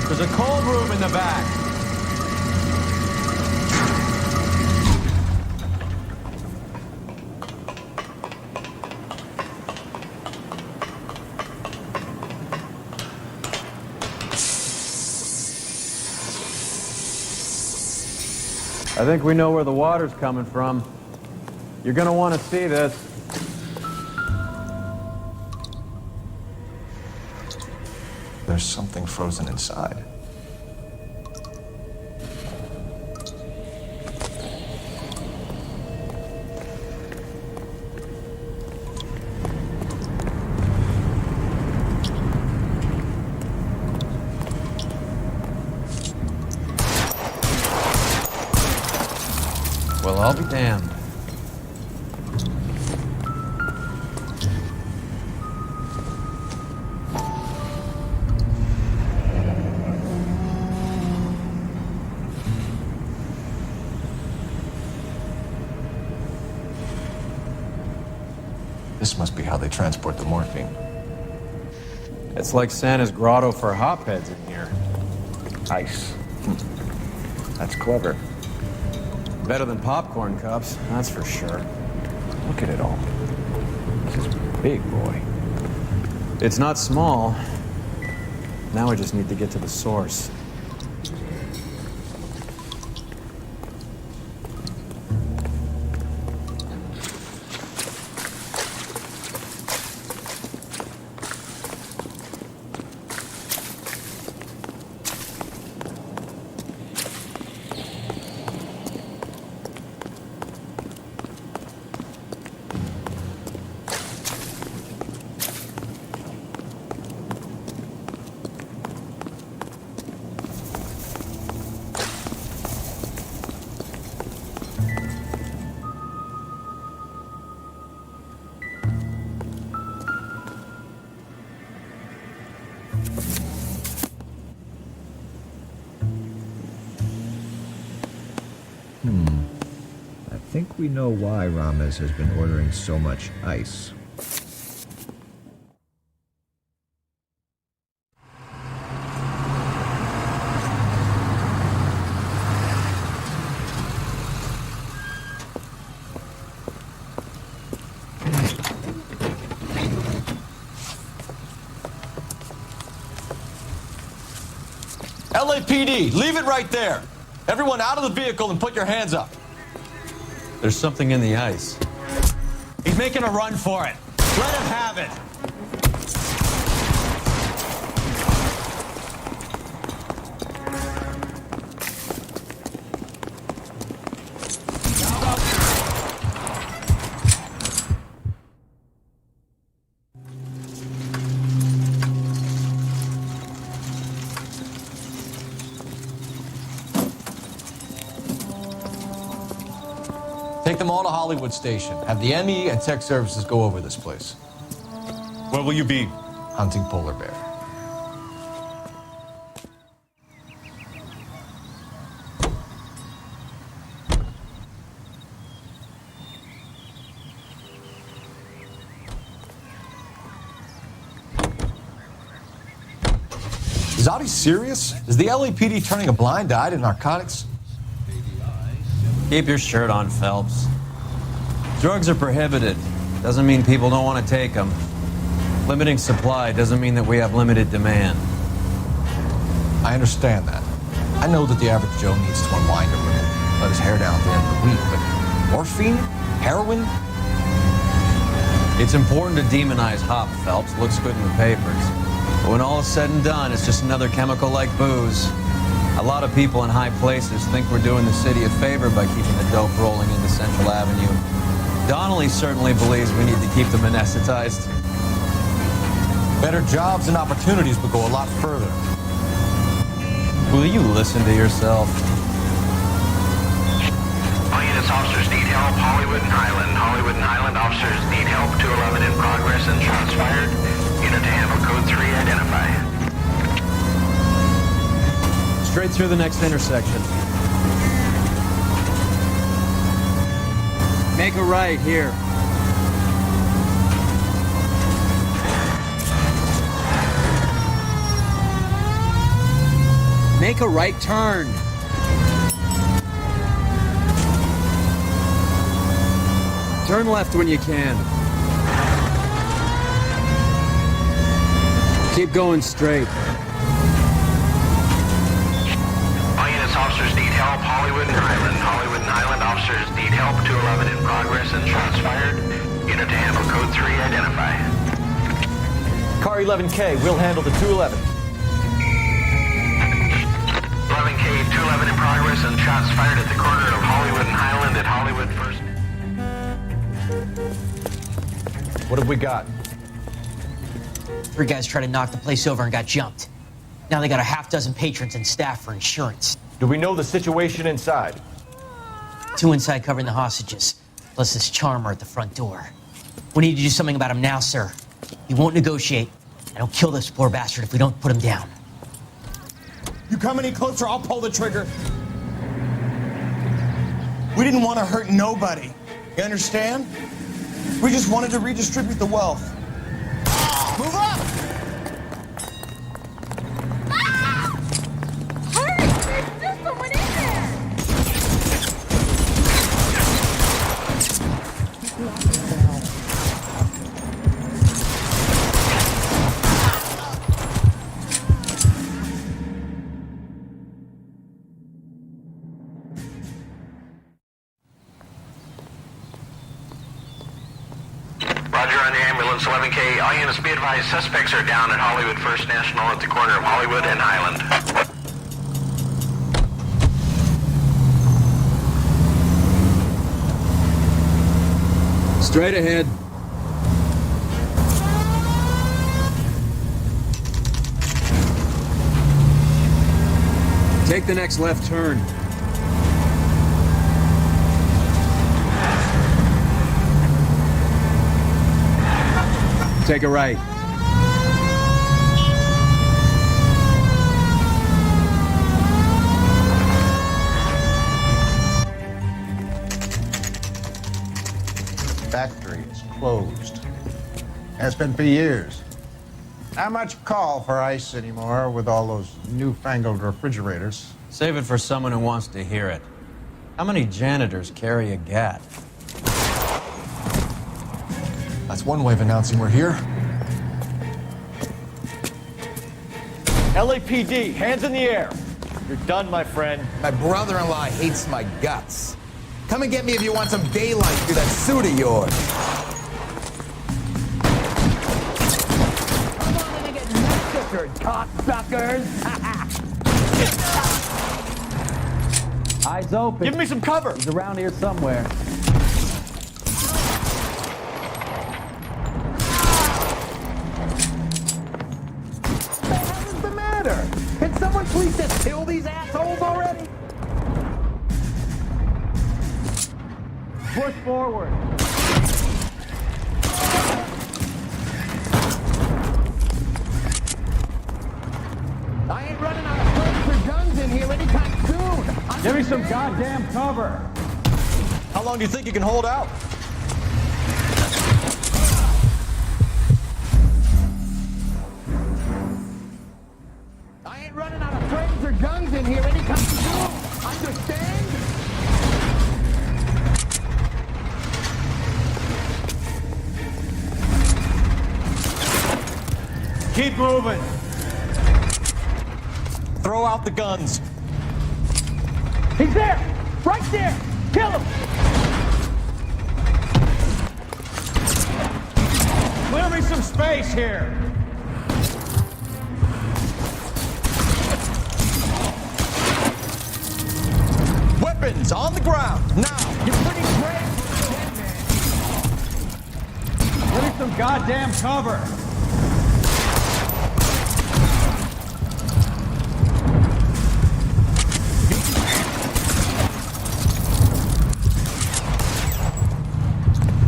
There's a cold room in the back. I think we know where the water's coming from. You're gonna want to see this. There's something frozen inside. Well, I'll be damned. This must be how they transport the morphine. It's like Santa's grotto for hopheads in here. Ice. That's clever. Better than popcorn cups, that's for sure. Look at it all. This is big, boy. It's not small. Now we just need to get to the source. I think we know why Ramos has been ordering so much ice. LAPD, leave it right there. Everyone out of the vehicle and put your hands up. There's something in the ice. He's making a run for it. Let him have it. Take them all to Hollywood Station. Have the ME and tech services go over this place. Where will you be? Hunting polar bear. Is Audie serious? Is the LAPD turning a blind eye to narcotics? Keep your shirt on, Phelps. Drugs are prohibited. Doesn't mean people don't want to take them. Limiting supply doesn't mean that we have limited demand. I understand that. I know that the average Joe needs to unwind a little, let his hair down at the end of the week, but morphine? Heroin? It's important to demonize hop, Phelps. Looks good in the papers. But when all is said and done, it's just another chemical like booze. A lot of people in high places think we're doing the city a favor by keeping the dope rolling into Central Avenue. Donnelly certainly believes we need to keep them anesthetized. Better jobs and opportunities would go a lot further. Will you listen to yourself? All units, officers need help. Hollywood and Highland. Hollywood and Highland officers need help. 211 in progress and shots fired. Unit to handle code 3, identify. Straight through the next intersection. Make a right here. Make a right turn. Turn left when you can. Keep going straight. All units, officers need help. Hollywood and Highland. Hollywood and Highland officers need help. 211 in progress and shots fired. Unit to handle code 3, identify. Car 11K, we'll handle the 211. 11K, 211 in progress and shots fired at the corner of Hollywood and Highland at Hollywood First. What have we got? 3 guys tried to knock the place over and got jumped. Now they got a half dozen patrons and staff for insurance. Do we know the situation inside? 2 inside covering the hostages, plus this charmer at the front door. We need to do something about him now, sir. He won't negotiate, and he'll kill this poor bastard if we don't put him down. You come any closer, I'll pull the trigger. We didn't want to hurt nobody. You understand? We just wanted to redistribute the wealth. Move up! Hurry! There's still someone in there! Roger on the ambulance, 11K. All units be advised, suspects are down at Hollywood First National at the corner of Hollywood and Highland. Straight ahead. Take the next left turn. Take a right. Factory is closed. Has been for years. Not much call for ice anymore with all those newfangled refrigerators. Save it for someone who wants to hear it. How many janitors carry a gat? That's one way of announcing we're here. LAPD, hands in the air. You're done, my friend. My brother-in-law hates my guts. Come and get me if you want some daylight through that suit of yours. Come on and get massacred, cocksuckers! Eyes open. Give me some cover. He's around here somewhere. What's the matter? Can someone please just kill these assholes already? Push forward. I ain't running out of guns or guns in here anytime soon. Give me some goddamn cover. How long do you think you can hold out? I ain't running out of frames or guns in here anytime soon. Understand? Keep moving. Throw out the guns. He's there! Right there! Kill him! Clear me some space here. Weapons on the ground, now! You're pretty brave for a dead man. Give me some goddamn cover.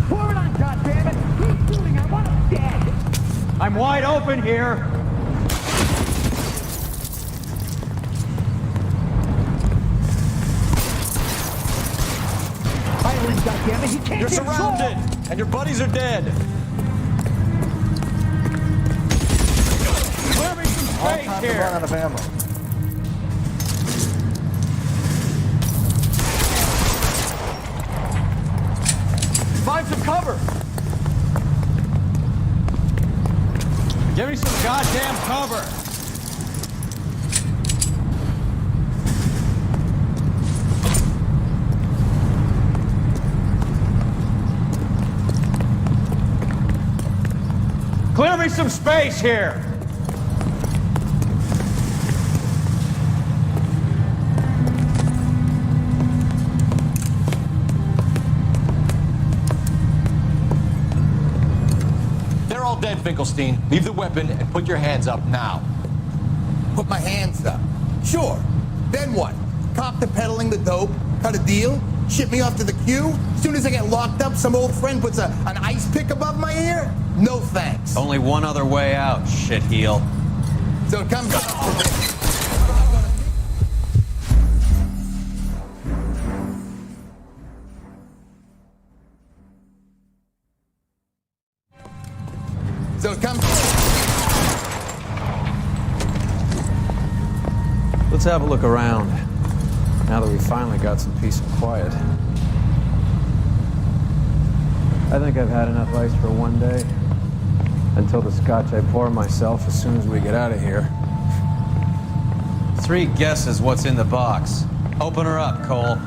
Pour it on, goddammit! Keep shooting, I want him dead! I'm wide open here. Highland, goddammit, he can't You're get surrounded, and your buddies are dead. Clear me some space here. Run out of ammo. Find some cover! Give me some goddamn cover! Clear me some space here! They're all dead, Finkelstein. Leave the weapon and put your hands up now. Put my hands up. Sure. Then what? Cop to peddling the dope? Cut a deal? Ship me off to the queue? As soon as I get locked up, some old friend puts an ice pick above my ear? No thanks. Only one other way out, shitheel. So it comes down to this. So it comes. Let's have a look around, now that we finally got some peace and quiet. I think I've had enough ice for one day, until the scotch I pour myself as soon as we get out of here. 3 guesses what's in the box. Open her up, Cole.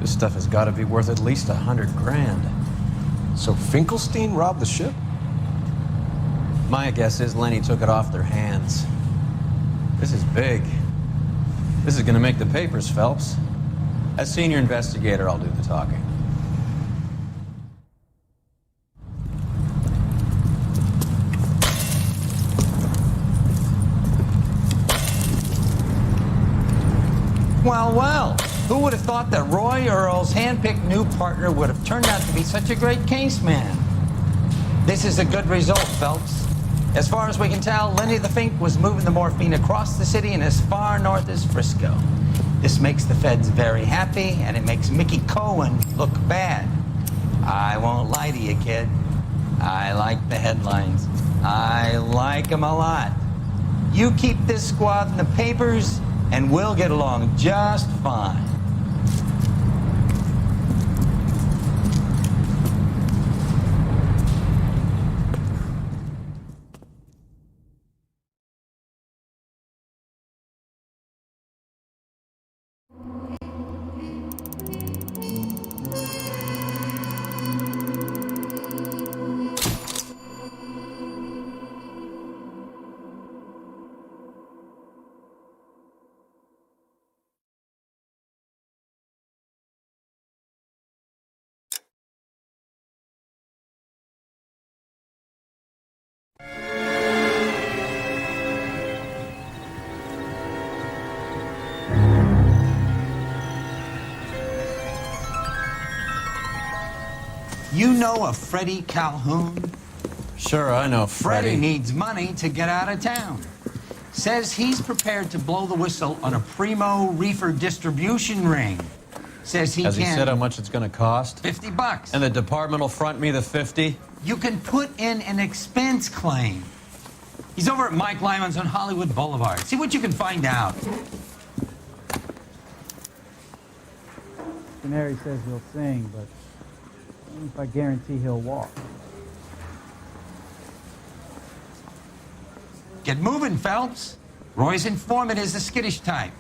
This stuff has got to be worth at least $100 grand. So Finkelstein robbed the ship? My guess is Lenny took it off their hands. This is big. This is gonna make the papers, Phelps. As senior investigator, I'll do the talking. Well, well. Who would have thought that Roy Earl's hand-picked new partner would have turned out to be such a great case man? This is a good result, Phelps. As far as we can tell, Lenny the Fink was moving the morphine across the city and as far north as Frisco. This makes the feds very happy, and it makes Mickey Cohen look bad. I won't lie to you, kid. I like the headlines. I like them a lot. You keep this squad in the papers, and we'll get along just fine. You know a Freddie Calhoun? Sure, I know Freddie Freddie. needs money to get out of town. Says he's prepared to blow the whistle on a primo reefer distribution ring. Says he Has can... he said how much it's gonna cost? $50. And the department will front me the 50? You can put in an expense claim. He's over at Mike Lyman's on Hollywood Boulevard. See what you can find out. Canary says he'll sing, but only if I guarantee he'll walk. Get moving, Phelps. Roy's informant is the skittish type.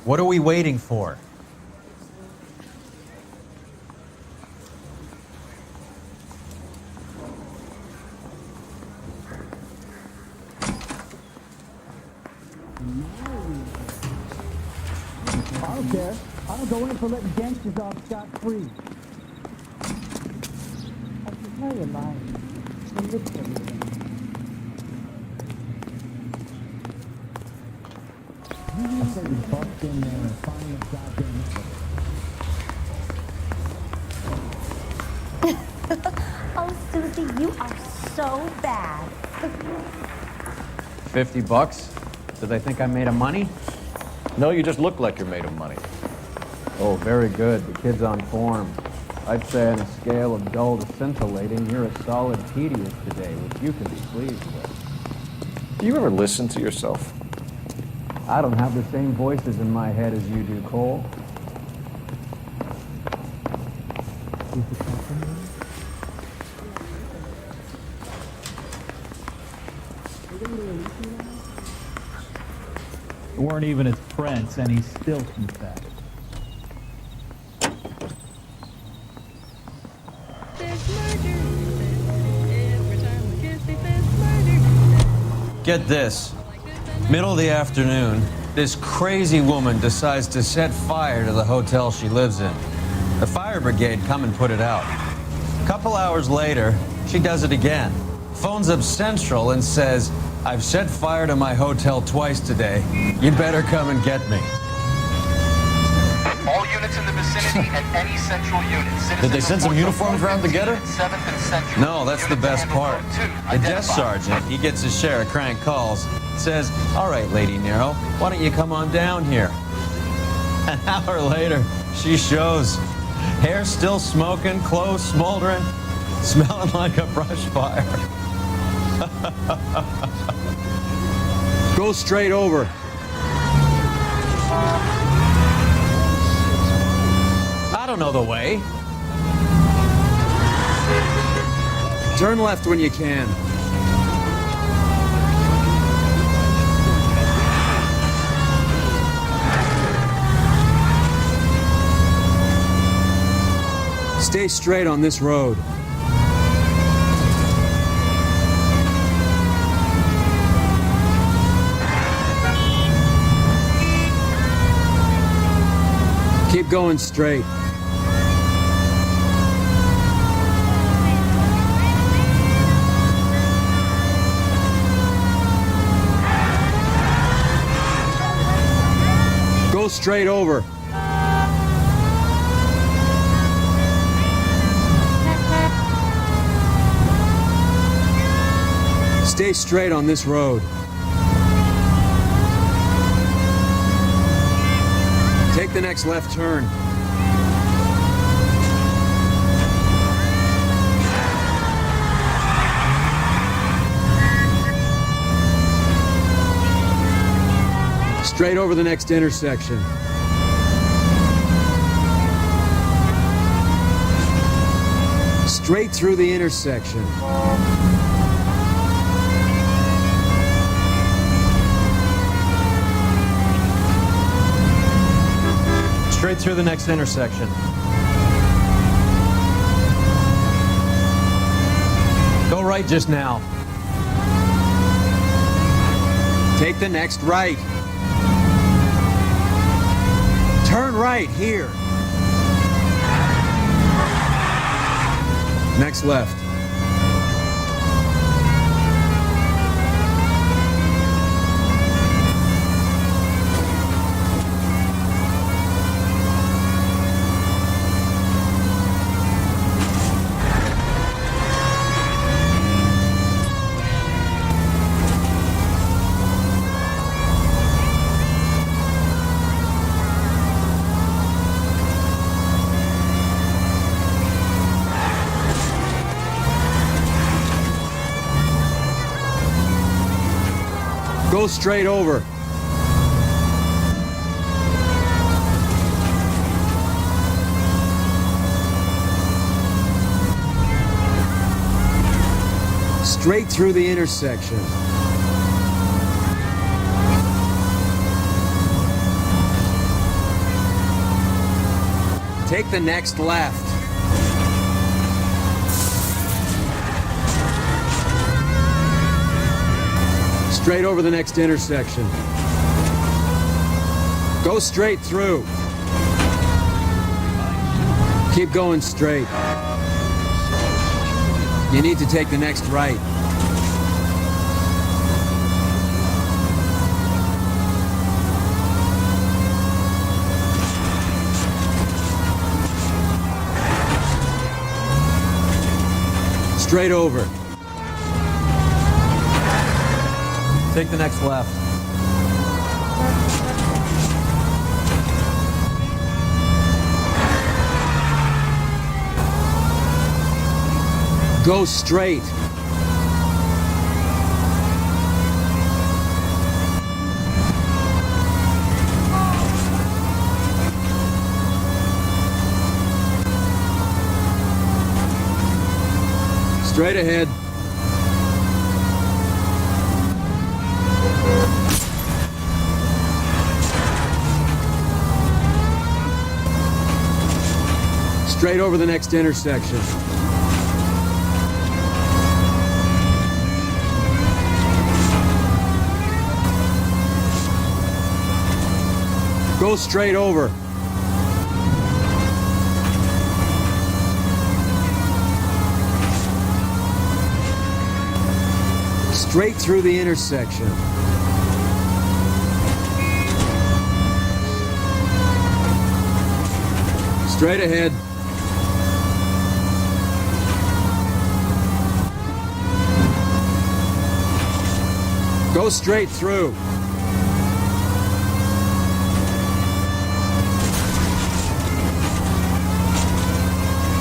What are we waiting for? I don't care. I don't go in for letting gangsters off scot-free. I can tell you lying. He lips everything. Oh, Susie, you are so bad. $50? Do they think I'm made of money? No, you just look like you're made of money. Oh, very good. The kid's on form. I'd say on a scale of dull to scintillating, you're a solid tedious today, which you can be pleased with. Do you ever listen to yourself? I don't have the same voices in my head as you do, Cole. We weren't even his friends, and he still confessed. Get this. Middle of the afternoon, this crazy woman decides to set fire to the hotel she lives in. The fire brigade come and put it out. A couple hours later, she does it again. Phones up Central and says, "I've set fire to my hotel twice today. You better come and get me." All units in the vicinity and any central unit. Did they send some uniforms around to get her? 7th and Central. No, that's the best part. The desk sergeant, he gets his share of crank calls, says, "All right, Lady Nero, why don't you come on down here?" An hour later, she shows. Hair still smoking, clothes smoldering, smelling like a brush fire. Go straight over. I don't know the way. Turn left when you can. Stay straight on this road. Keep going straight. Go straight over. Stay straight on this road. Take the next left turn. Straight over the next intersection. Straight through the intersection. Straight through the next intersection. Go right just now. Take the next right. Turn right here. Next left. Go straight over. Straight through the intersection. Take the next left. Straight over the next intersection. Go straight through. Keep going straight. You need to take the next right. Straight over. Take the next left. Go straight. Straight ahead. Straight over the next intersection. Go straight over. Straight through the intersection. Straight ahead. Go straight through.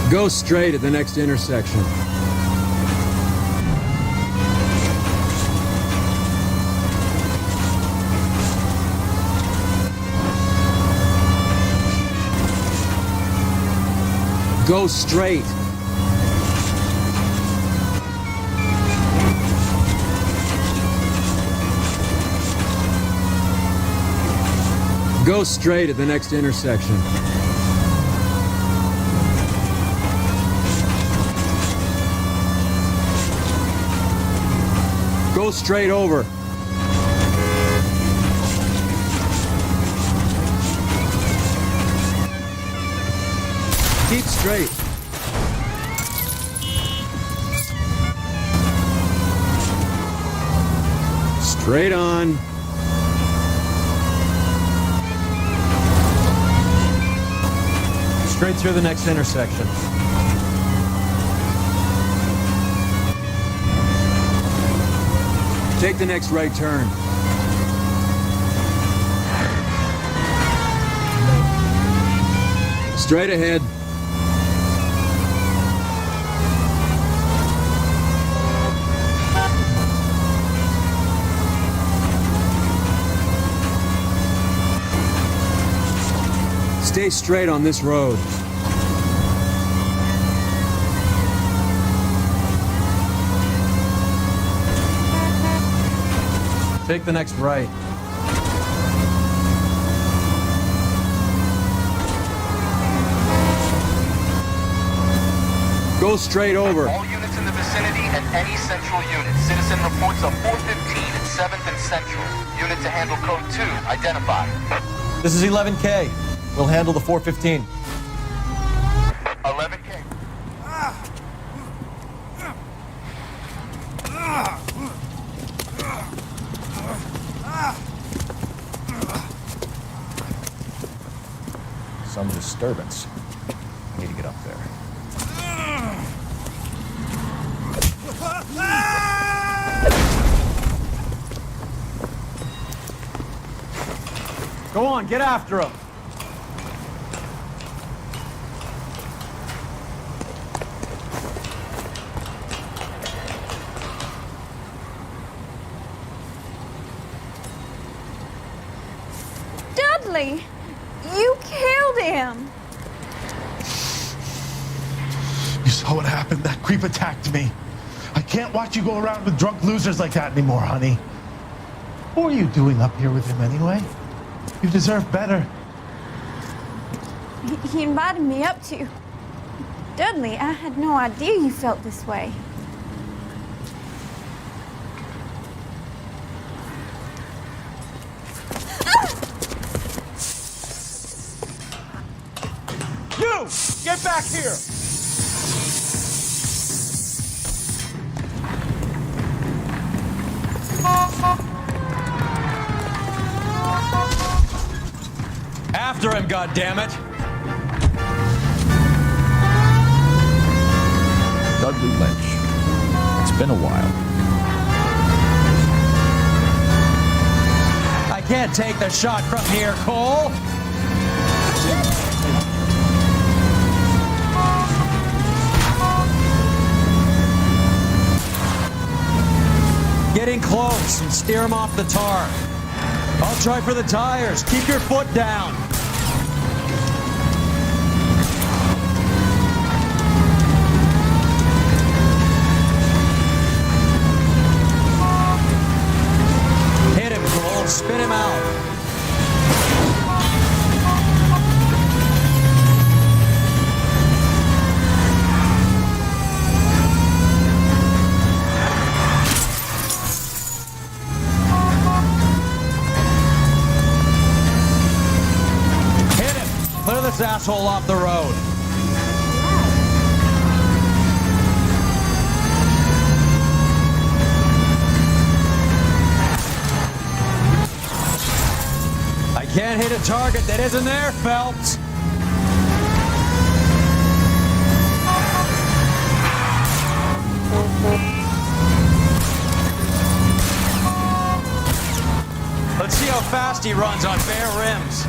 Go straight at the next intersection. Go straight. Go straight at the next intersection. Go straight over. Keep straight. Straight on. Straight through the next intersection. Take the next right turn. Straight ahead. Stay straight on this road. Take the next right. Go straight over. All units in the vicinity and any central unit. Citizen reports of 415 at 7th and Central. Unit to handle code 2. Identify. This is 11K. We'll handle the 415. 11K. Some disturbance. I need to get up there. Go on, get after him. Dudley, you killed him. You saw what happened? That creep attacked me. I can't watch you go around with drunk losers like that anymore, honey. What are you doing up here with him anyway? You deserve better. He invited me up to. Dudley, I had no idea you felt this way. You! Get back here! After him, goddammit! Dudley Lynch, been a while. I can't take the shot from here, Cole. Getting close and steer him off the tar. I'll try for the tires. Keep your foot down. Hit him, Cole. Spin him out. Clear this asshole off the road. I can't hit a target that isn't there, Phelps. Let's see how fast he runs on bare rims.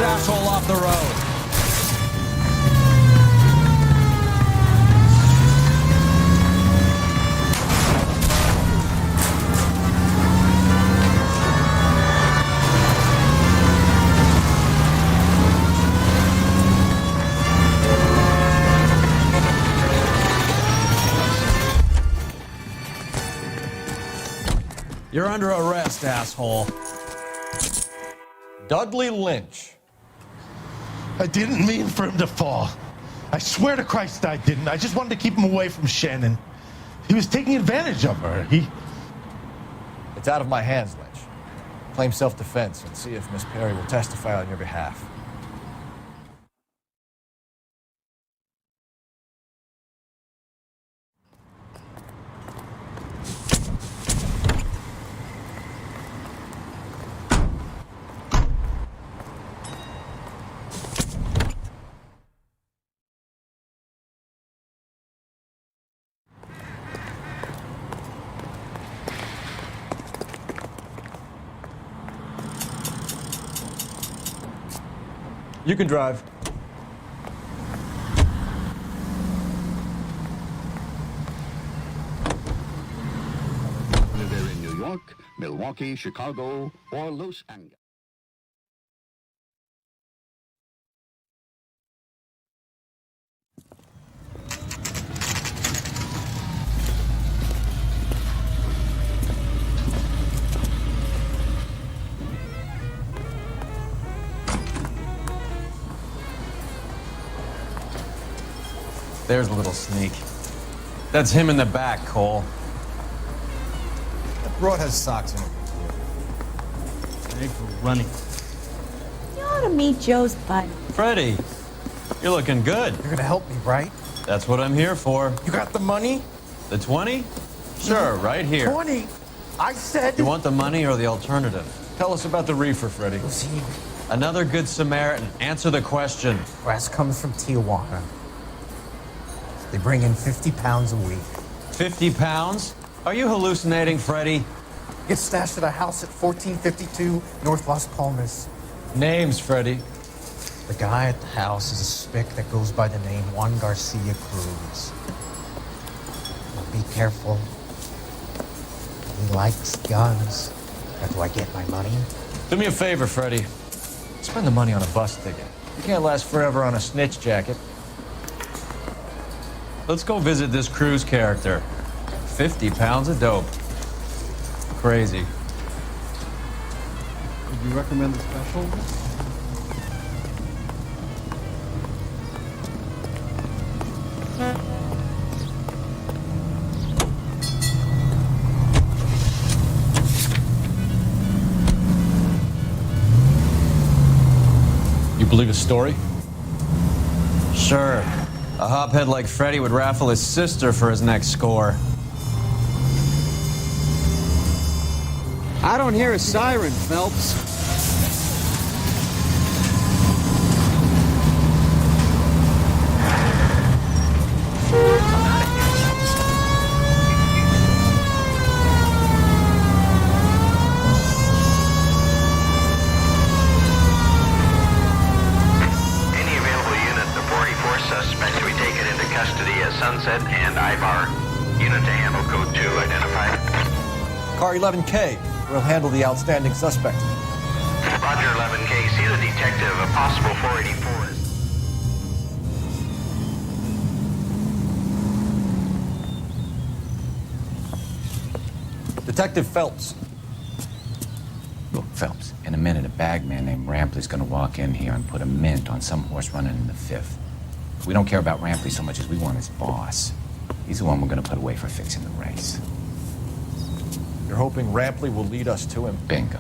Asshole off the road. You're under arrest, asshole. Dudley Lynch. I didn't mean for him to fall. I swear to Christ I didn't. I just wanted to keep him away from Shannon. He was taking advantage of her. It's out of my hands, Lynch. Claim self-defense and see if Miss Perry will testify on your behalf. You can drive. Whether they're in New York, Milwaukee, Chicago, or Los Angeles. There's a little sneak. That's him in the back, Cole. That broad has socks in it. Ready for running. You ought to meet Joe's buddy. Freddie, you're looking good. You're gonna help me, right? That's what I'm here for. You got the money? The 20? Sure, right here. 20? I said... You want the money or the alternative? Tell us about the reefer, Freddie. Another good Samaritan. Answer the question. Grass comes from Tijuana. They bring in 50 pounds a week. 50 pounds? Are you hallucinating, Freddie? Gets stashed at a house at 1452 North Las Palmas. Names, Freddie. The guy at the house is a spick that goes by the name Juan Garcia Cruz. Well, be careful. He likes guns. How do I get my money? Do me a favor, Freddie. Spend the money on a bus ticket. You can't last forever on a snitch jacket. Let's go visit this Cruz character. 50 pounds of dope. Crazy. Would you recommend the special? You believe his story? Sure. A hophead like Freddie would raffle his sister for his next score. I don't hear a siren, Phelps. Any available unit, the 44 suspect to be taken into custody at Sunset and Ivar. Unit to handle code 2 identified. Car 11K. We'll handle the outstanding suspect. Roger 11K. See the detective. A possible 484 is... Detective Phelps. Look, Phelps, in a minute, a bagman named Rampley's gonna walk in here and put a mint on some horse running in the 5th. We don't care about Rampley so much as we want his boss. He's the one we're gonna put away for fixing the race. You're hoping Rampley will lead us to him? Bingo.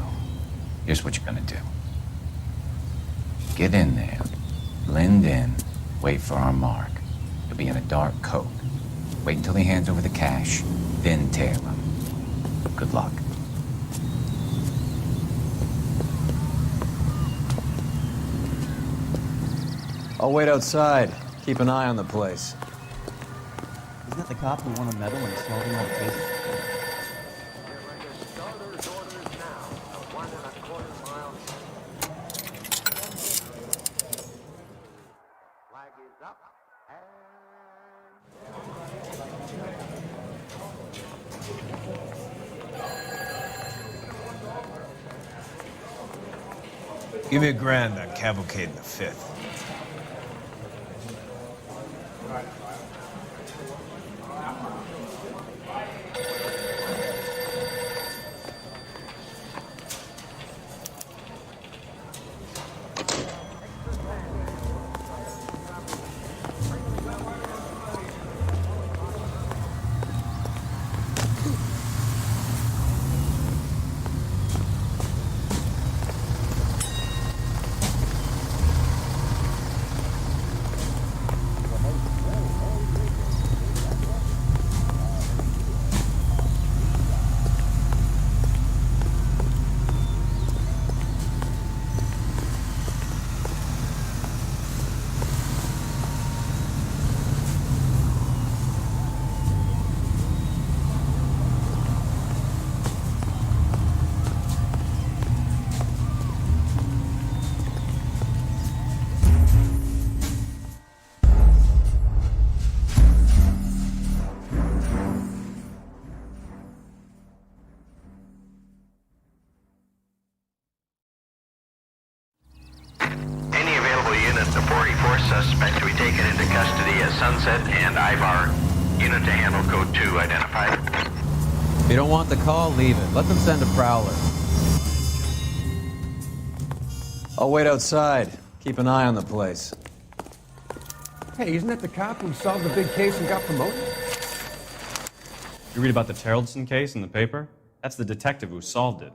Here's what you're gonna do. Get in there, blend in, wait for our mark. He'll be in a dark coat. Wait until he hands over the cash, then tail him. Good luck. I'll wait outside. Keep an eye on the place. Isn't that the cop who won a medal in solving all the cases? Give me $1,000 on Cavalcade in the 5th. Any available unit, the 44 suspect to be taken into custody at Sunset and Ivar. Unit to handle code 2 identified. If you don't want the call, leave it. Let them send a prowler. I'll wait outside. Keep an eye on the place. Hey, isn't that the cop who solved the big case and got promoted? You read about the Terrelson case in the paper? That's the detective who solved it.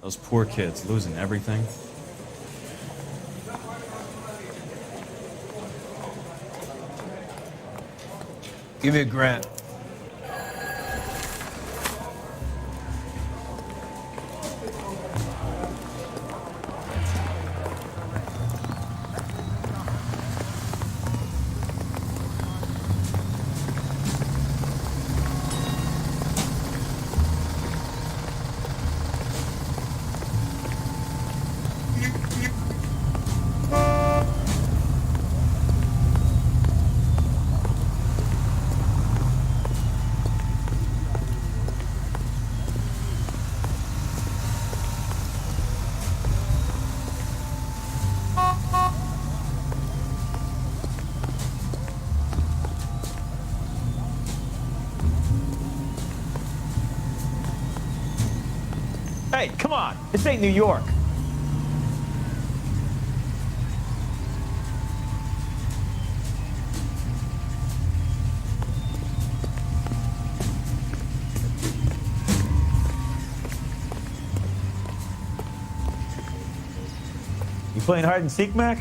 Those poor kids losing everything. Give me $1,000. Hey, come on. This ain't New York. You playing hide and seek, Mac?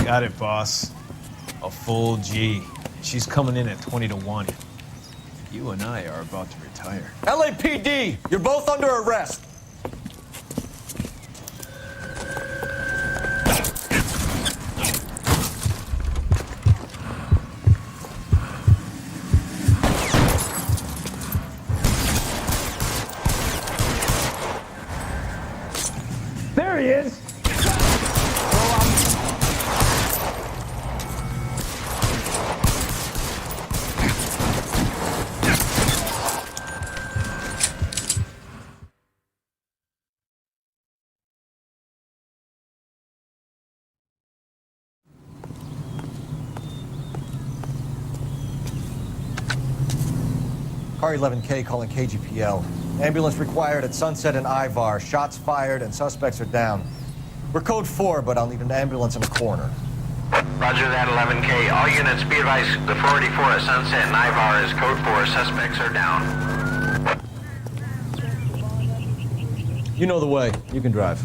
Got it, boss. A full G. She's coming in at 20 to 1. You and I are about to retire. LAPD, you're both under arrest. There he is! Car 11K calling KGPL. Ambulance required at Sunset and Ivar. Shots fired and suspects are down. We're code 4, but I'll need an ambulance in the corner. Roger that, 11K. All units be advised, the 484 at Sunset and Ivar is code 4. Suspects are down. You know the way. You can drive.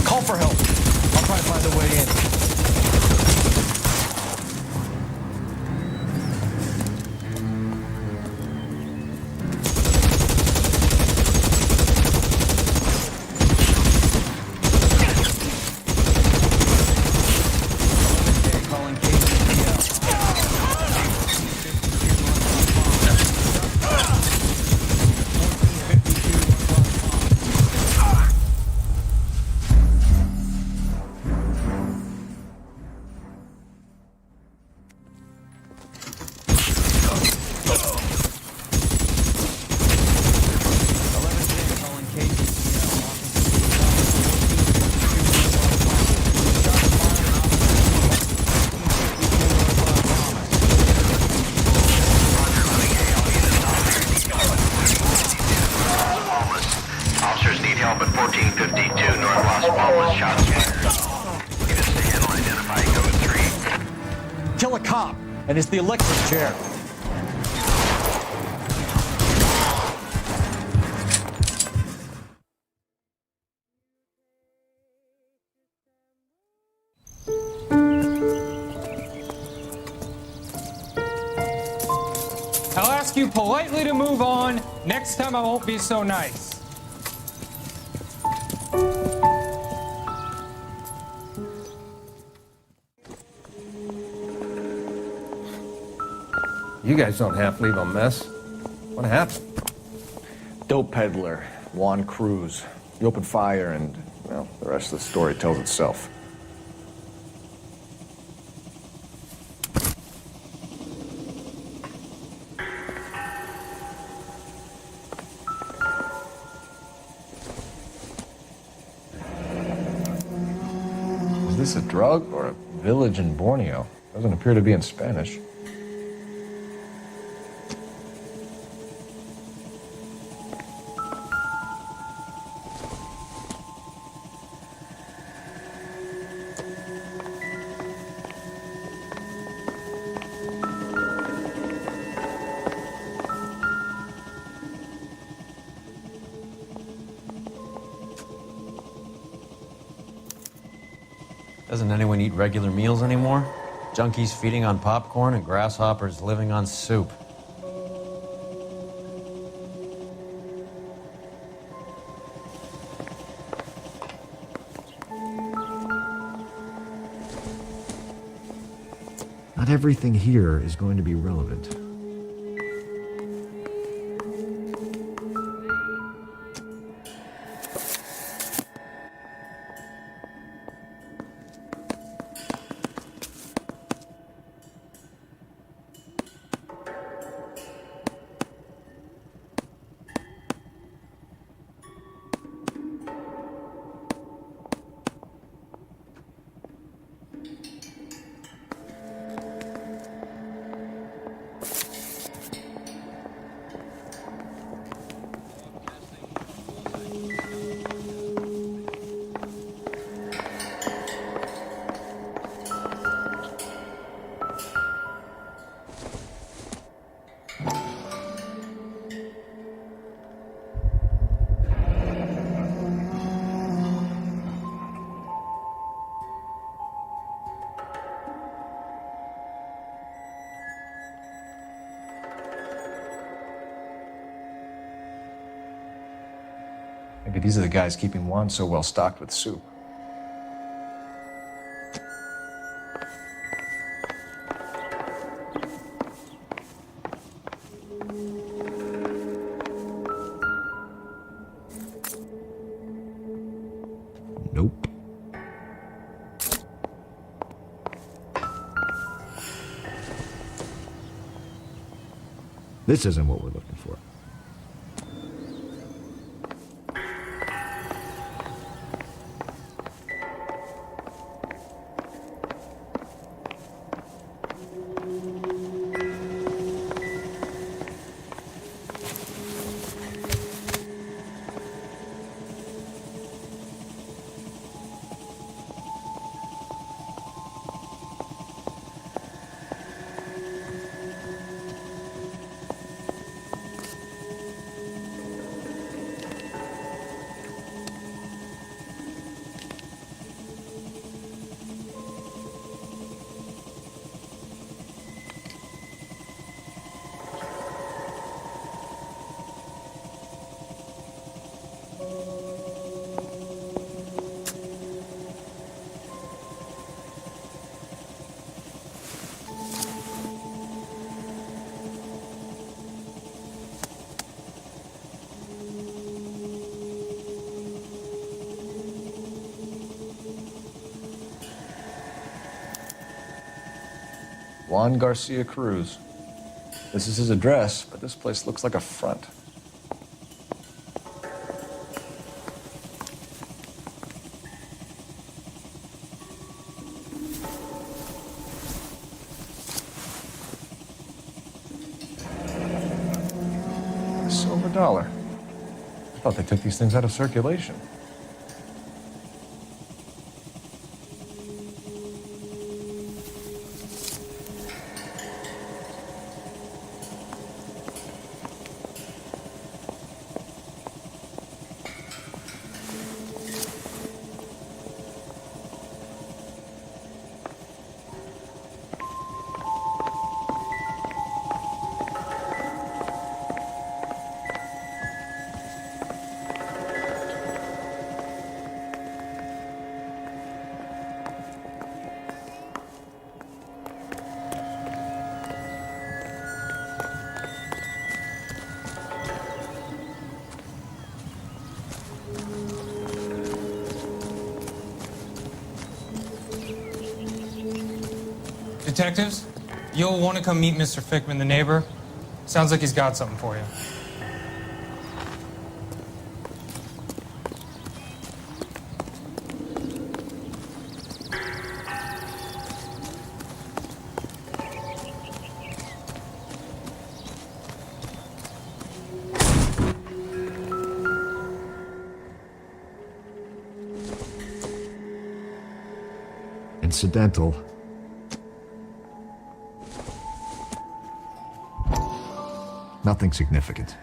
Call for help. I'll try to find a way in. Officers need help at 1452 North Las Palmas. Shots fired. Units to handle identify code 3. Kill a cop, and it's the electric chair. I'll ask you politely to move on. Next time I won't be so nice. You guys don't half leave a mess. What happened? Dope peddler, Juan Cruz. He opened fire and, well, the rest of the story tells itself. Is this a drug or a village in Borneo? Doesn't appear to be in Spanish. Doesn't anyone eat regular meals anymore? Junkies feeding on popcorn and grasshoppers living on soup. Not everything here is going to be relevant. Maybe these are the guys keeping Juan so well stocked with soup. Nope. This isn't what we're looking for. Juan Garcia Cruz. This is his address, but this place looks like a front. A silver dollar. I thought they took these things out of circulation. Detectives, you'll want to come meet Mr. Fickman, the neighbor. Sounds like he's got something for you. Incidental. Nothing significant.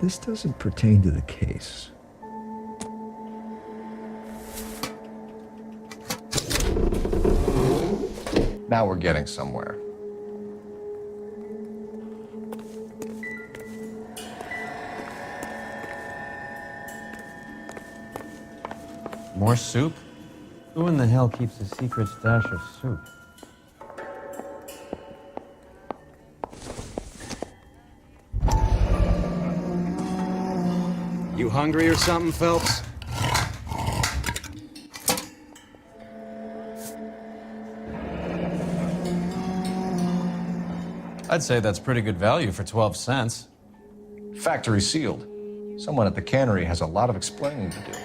This doesn't pertain to the case. Now we're getting somewhere. More soup? Who in the hell keeps a secret stash of soup? You hungry or something, Phelps? I'd say that's pretty good value for 12 cents. Factory sealed. Someone at the cannery has a lot of explaining to do.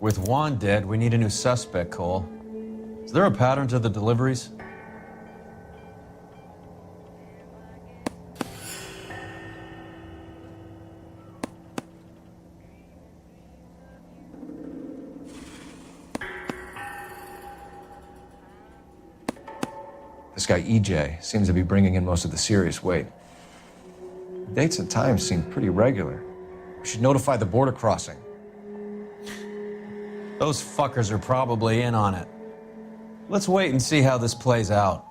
With Juan dead, we need a new suspect, Cole. Is there a pattern to the deliveries? This guy EJ seems to be bringing in most of the serious weight. Dates and times seem pretty regular. We should notify the border crossing. Those fuckers are probably in on it. Let's wait and see how this plays out.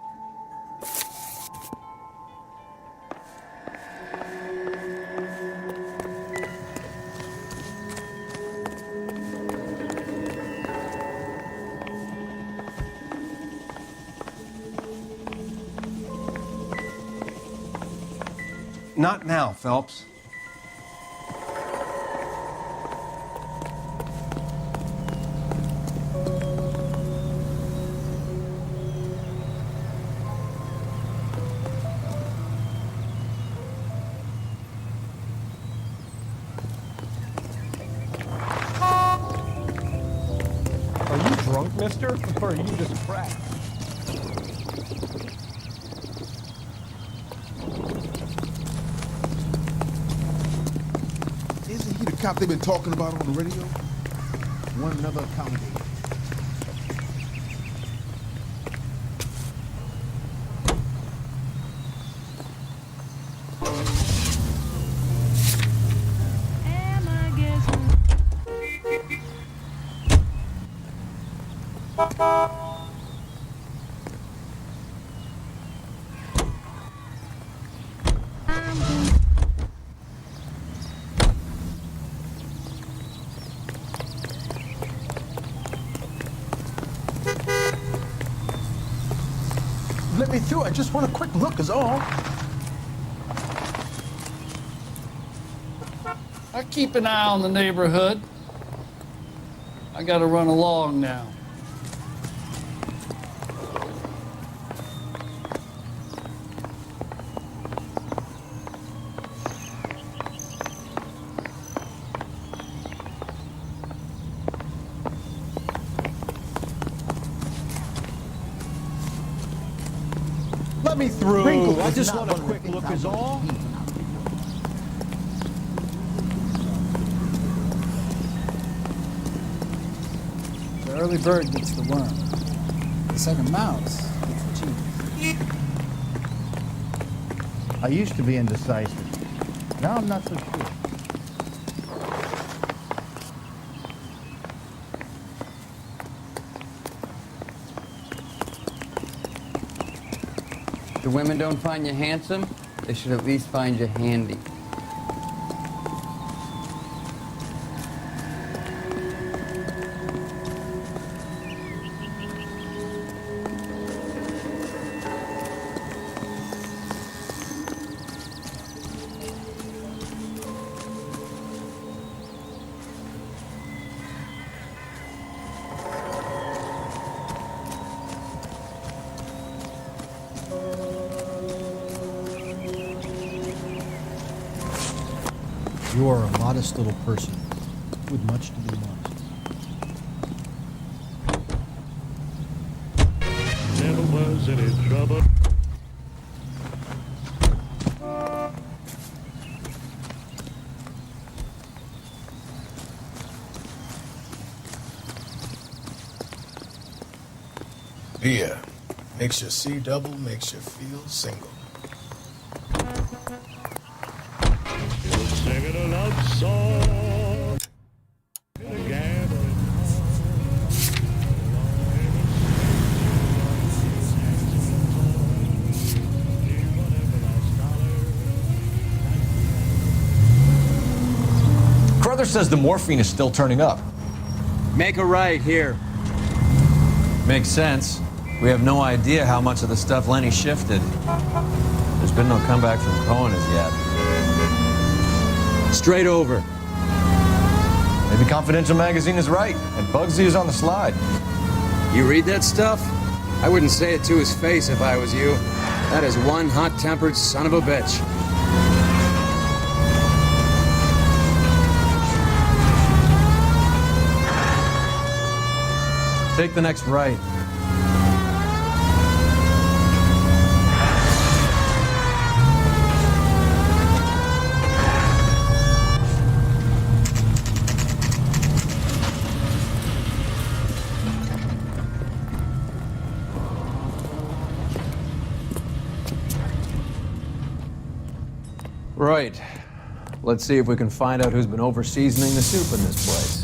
Not now, Phelps. Are you drunk, mister? Or are you just cracked? Isn't he the cop they've been talking about on the radio? One another accommodating. Let me through. I just want a quick look is all. I keep an eye on the neighborhood. I gotta run along now. Let me through. Wrinkles I is just not want a one of the quick things look I is want all. to eat. The early bird gets the worm. The second mouse gets the cheese. I used to be indecisive. Now I'm not so sure. The women don't find you handsome, they should at least find you handy. You are a modest little person with much to be modest. Never was any trouble. Beer makes you see double, makes you feel single. Singing a love song in a gathering. Carruthers says the morphine is still turning up. Make a right here. Makes sense. We have no idea how much of the stuff Lenny shifted. There's been no comeback from Cohen as yet. Straight over. Maybe Confidential Magazine is right, and Bugsy is on the slide. You read that stuff? I wouldn't say it to his face if I was you. That is one hot-tempered son of a bitch. Take the next right. Right. Let's see if we can find out who's been over-seasoning the soup in this place.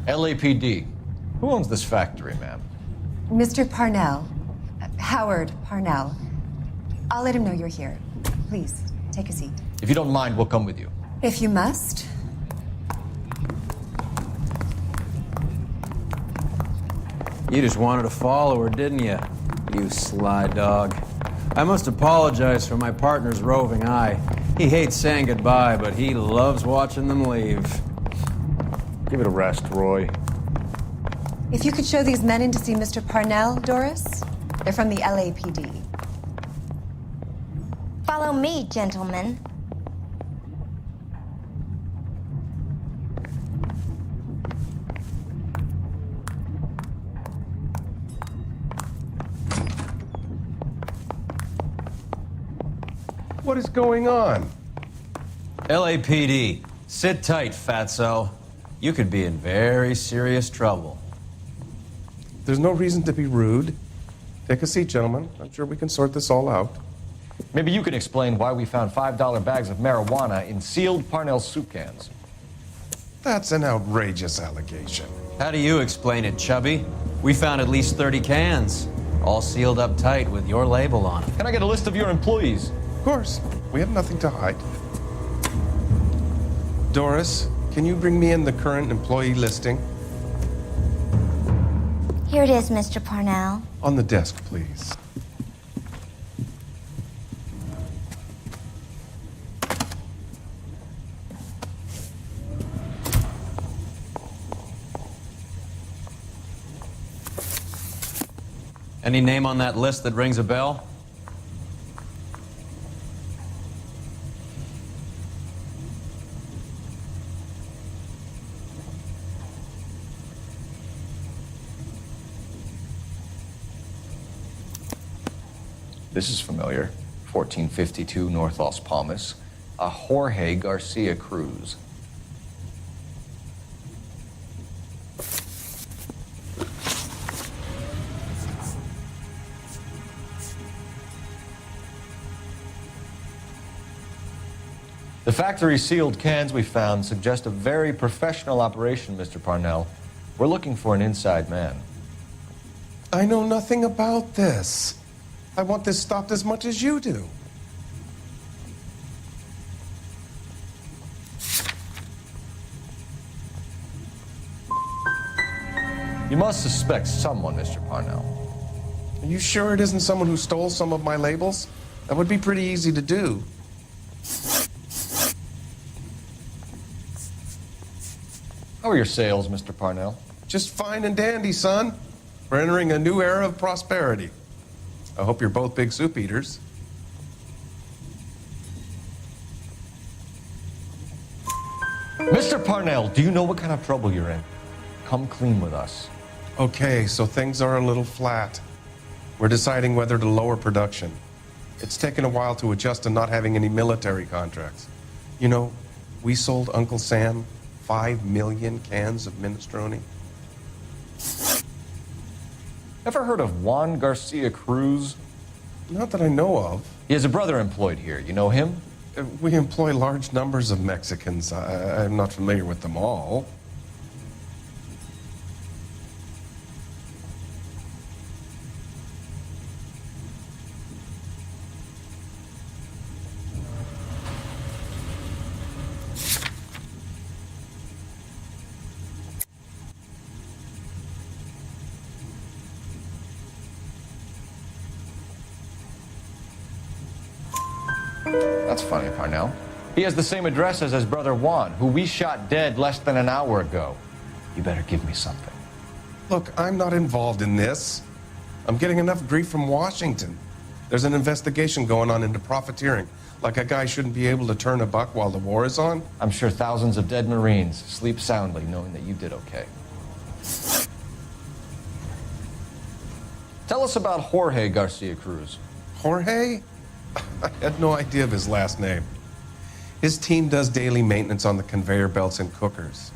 LAPD. Who owns this factory, ma'am? Mr. Parnell. Howard Parnell. I'll let him know you're here. Please, take a seat. If you don't mind, we'll come with you. If you must. You just wanted to follow her, didn't you? You sly dog. I must apologize for my partner's roving eye. He hates saying goodbye, but he loves watching them leave. Give it a rest, Roy. If you could show these men in to see Mr. Parnell, Doris. They're from the LAPD. Follow me, gentlemen. What is going on? LAPD, sit tight, fatso. You could be in very serious trouble. There's no reason to be rude. Take a seat, gentlemen. I'm sure we can sort this all out. Maybe you can explain why we found $5 bags of marijuana in sealed Parnell soup cans. That's an outrageous allegation. How do you explain it, Chubby? We found at least 30 cans, all sealed up tight with your label on them. Can I get a list of your employees? Of course. We have nothing to hide. Doris, can you bring me in the current employee listing? Here it is, Mr. Parnell. On the desk, please. Any name on that list that rings a bell? This is familiar. 1452 North Las Palmas. A Jorge Garcia Cruz. The factory sealed cans we found suggest a very professional operation, Mr. Parnell. We're looking for an inside man. I know nothing about this. I want this stopped as much as you do. You must suspect someone, Mr. Parnell. Are you sure it isn't someone who stole some of my labels? That would be pretty easy to do. How are your sales, Mr. Parnell? Just fine and dandy, son. We're entering a new era of prosperity. I hope you're both big soup eaters. Mr. Parnell, do you know what kind of trouble you're in? Come clean with us. Okay, so things are a little flat. We're deciding whether to lower production. It's taken a while to adjust to not having any military contracts. You know, We sold Uncle Sam 5 million cans of minestrone. Ever heard of Juan Garcia Cruz? Not that I know of. He has a brother employed here. You know him? We employ large numbers of Mexicans. I'm not familiar with them all. That's funny, Parnell. He has the same address as his brother Juan, who we shot dead less than an hour ago. You better give me something. Look, I'm not involved in this. I'm getting enough grief from Washington. There's an investigation going on into profiteering. Like a guy shouldn't be able to turn a buck while the war is on. I'm sure thousands of dead Marines sleep soundly knowing that you did okay. Tell us about Jorge Garcia Cruz. Jorge? I had no idea of his last name. His team does daily maintenance on the conveyor belts and cookers.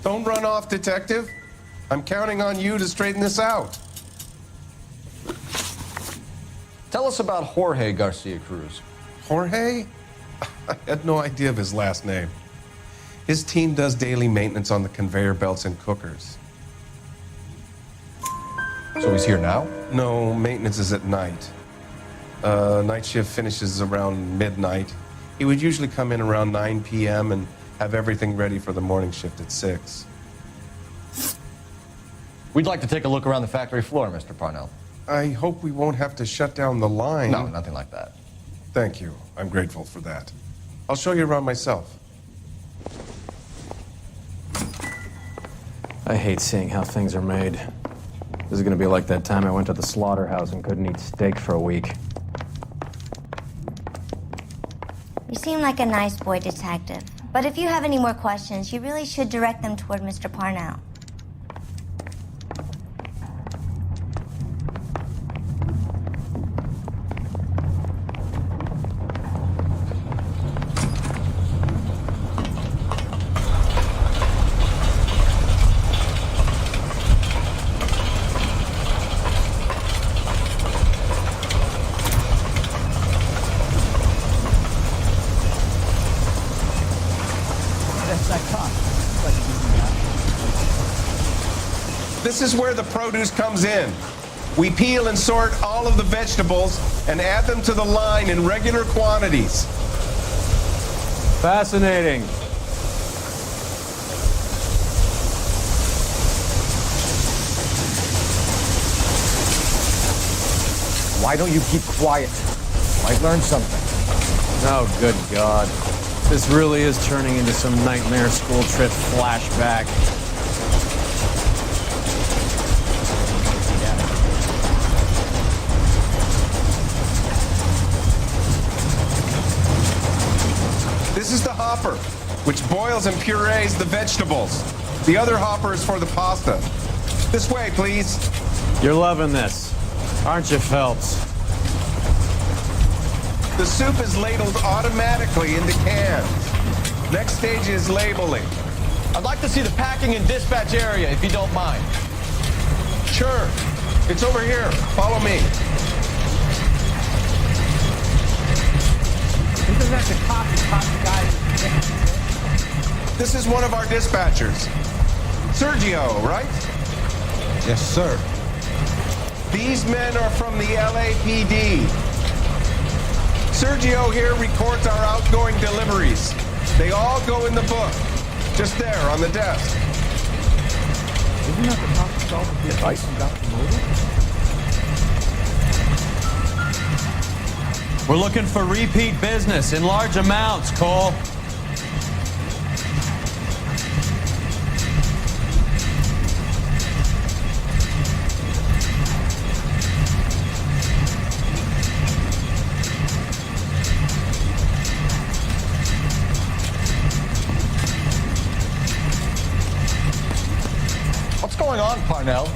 Don't run off, Detective. I'm counting on you to straighten this out. Tell us about Jorge Garcia Cruz. Jorge? I had no idea of his last name. His team does daily maintenance on the conveyor belts and cookers. So he's here now? No, maintenance is at night. Night shift finishes around midnight. He would usually come in around 9 p.m. and have everything ready for the morning shift at 6. We'd like to take a look around the factory floor, Mr. Parnell. I hope we won't have to shut down the line. No, nothing like that. Thank you. I'm grateful for that. I'll show you around myself. I hate seeing how things are made. This is gonna be like that time I went to the slaughterhouse and couldn't eat steak for a week. You seem like a nice boy, Detective. But if you have any more questions, you really should direct them toward Mr. Parnell. This is where the produce comes in. We peel and sort all of the vegetables and add them to the line in regular quantities. Fascinating. Why don't you keep quiet? Might learn something. Oh, good God. This really is turning into some nightmare school trip flashback. This is the hopper, which boils and purees the vegetables. The other hopper is for the pasta. This way, please. You're loving this, aren't you, Phelps? The soup is ladled automatically into cans. Next stage is labeling. I'd like to see the packing and dispatch area, if you don't mind. Sure. It's over here. Follow me. Isn't that the cop who caught the guy? This is one of our dispatchers. Sergio, right? Yes, sir. These men are from the LAPD. Sergio here records our outgoing deliveries. They all go in the book. Just there on the desk. Isn't that the cop who solved the advice and got promoted? We're looking for repeat business in large amounts, Cole. Parnell.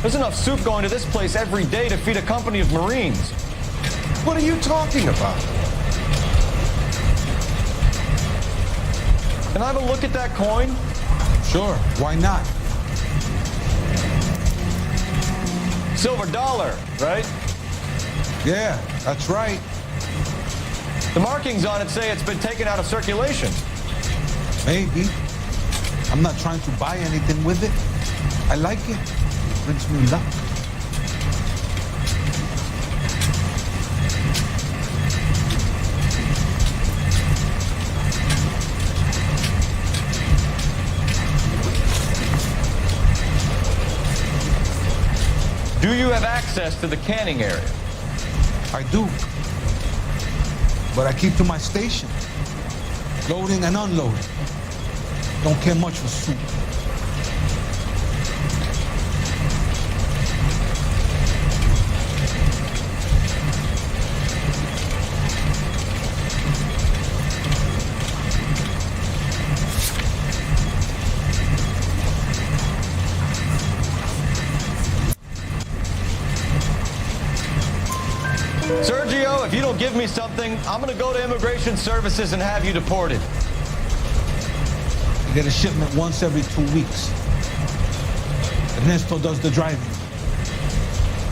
There's enough soup going to this place every day to feed a company of Marines. What are you talking about? Can I have a look at that coin? Sure, why not? Silver dollar, right? Yeah, that's right. The markings on it say it's been taken out of circulation. Maybe. I'm not trying to buy anything with it. I like it. It brings me luck. Do you have access to the canning area? I do. But I keep to my station. Loading and unloading. Don't care much for soup. Sergio, if you don't give me something, I'm gonna go to Immigration Services and have you deported. I get a shipment once every 2 weeks. Ernesto does the driving.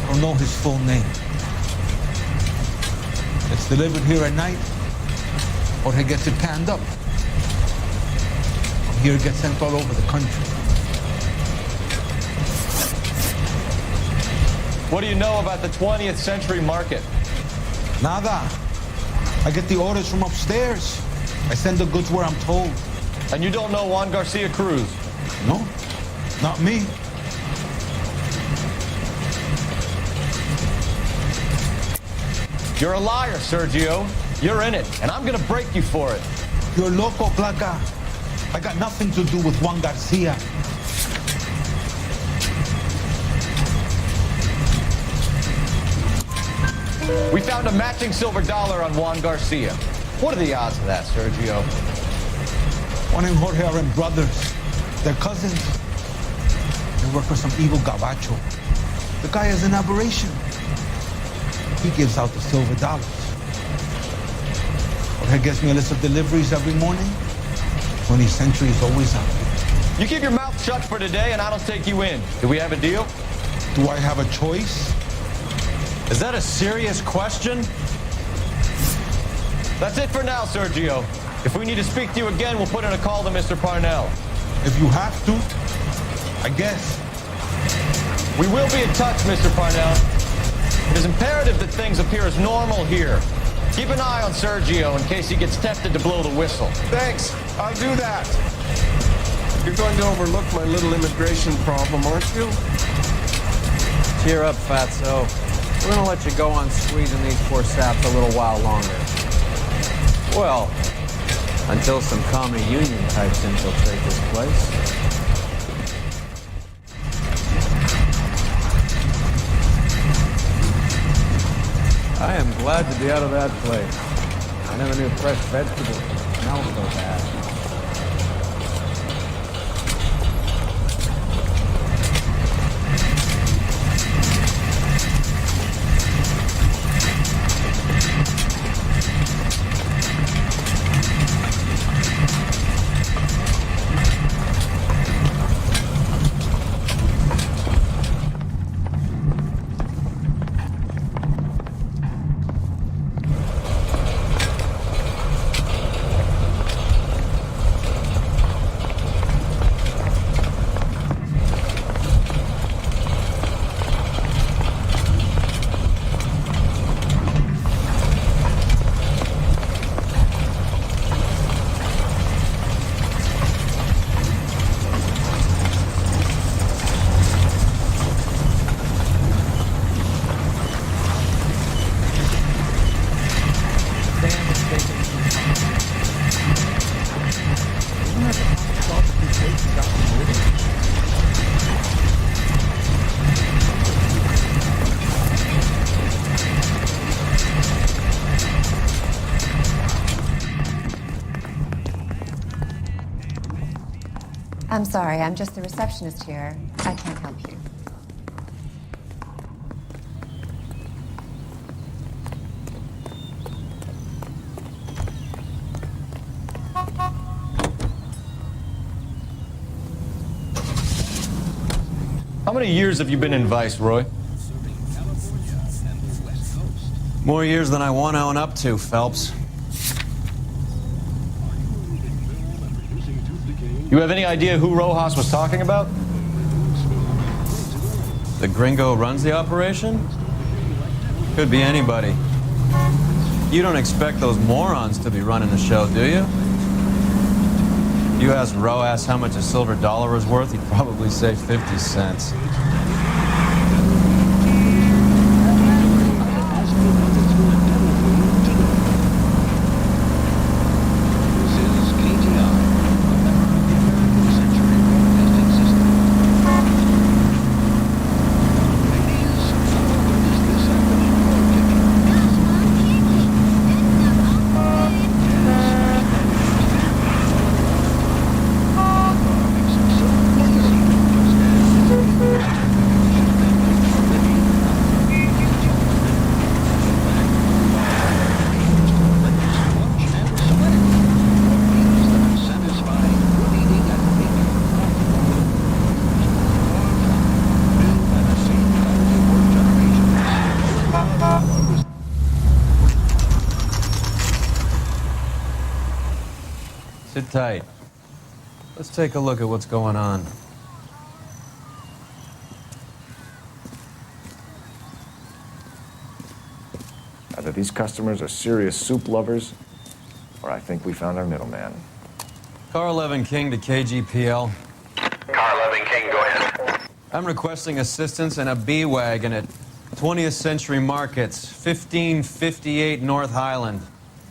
I don't know his full name. It's delivered here at night, or he gets it canned up. From here, it gets sent all over the country. What do you know about the 20th century market? Nada. I get the orders from upstairs. I send the goods where I'm told. And you don't know Juan Garcia Cruz? No, not me. You're a liar, Sergio. You're in it, and I'm gonna break you for it. You're loco, Placa. I got nothing to do with Juan Garcia. We found a matching silver dollar on Juan Garcia. What are the odds of that, Sergio? Juan and Jorge are brothers. They're cousins. They work for some evil gabacho. The guy is an aberration. He gives out the silver dollars. Jorge gives me a list of deliveries every morning. 20th century is always out. You keep your mouth shut for today, and I don't take you in. Do we have a deal? Do I have a choice? Is that a serious question? That's it for now, Sergio. If we need to speak to you again, we'll put in a call to Mr. Parnell. If you have to, I guess. We will be in touch, Mr. Parnell. It is imperative that things appear as normal here. Keep an eye on Sergio in case he gets tempted to blow the whistle. Thanks. I'll do that. You're going to overlook my little immigration problem, aren't you? Cheer up, fatso. We're gonna let you go on squeezing these poor saps a little while longer. Well, until some commie union types infiltrate this place. I am glad to be out of that place. I never knew fresh vegetables smelled so bad. I'm sorry, I'm just the receptionist here. I can't help you. How many years have you been in Vice, Roy? More years than I want to own up to, Phelps. You have any idea who Rojas was talking about? The gringo runs the operation? Could be anybody. You don't expect those morons to be running the show, do you? If you asked Rojas how much a silver dollar is worth, he'd probably say 50 cents. Sit tight. Let's take a look at what's going on. Either these customers are serious soup lovers, or I think we found our middleman. Car 11 King to KGPL. Car 11 King, go ahead. I'm requesting assistance in a B-Wagon at 20th Century Markets, 1558 North Highland.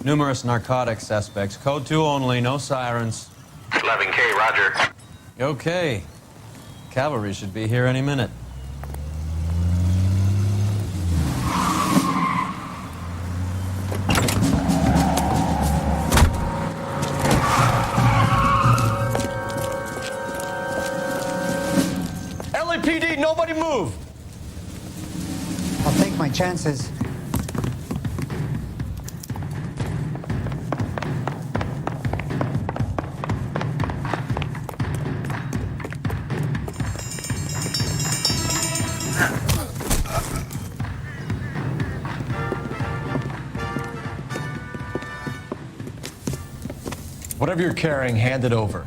Numerous narcotic suspects. Code 2 only, no sirens. 11K, roger. Okay. Cavalry should be here any minute. LAPD, nobody move! I'll take my chances. Whatever you're carrying, hand it over.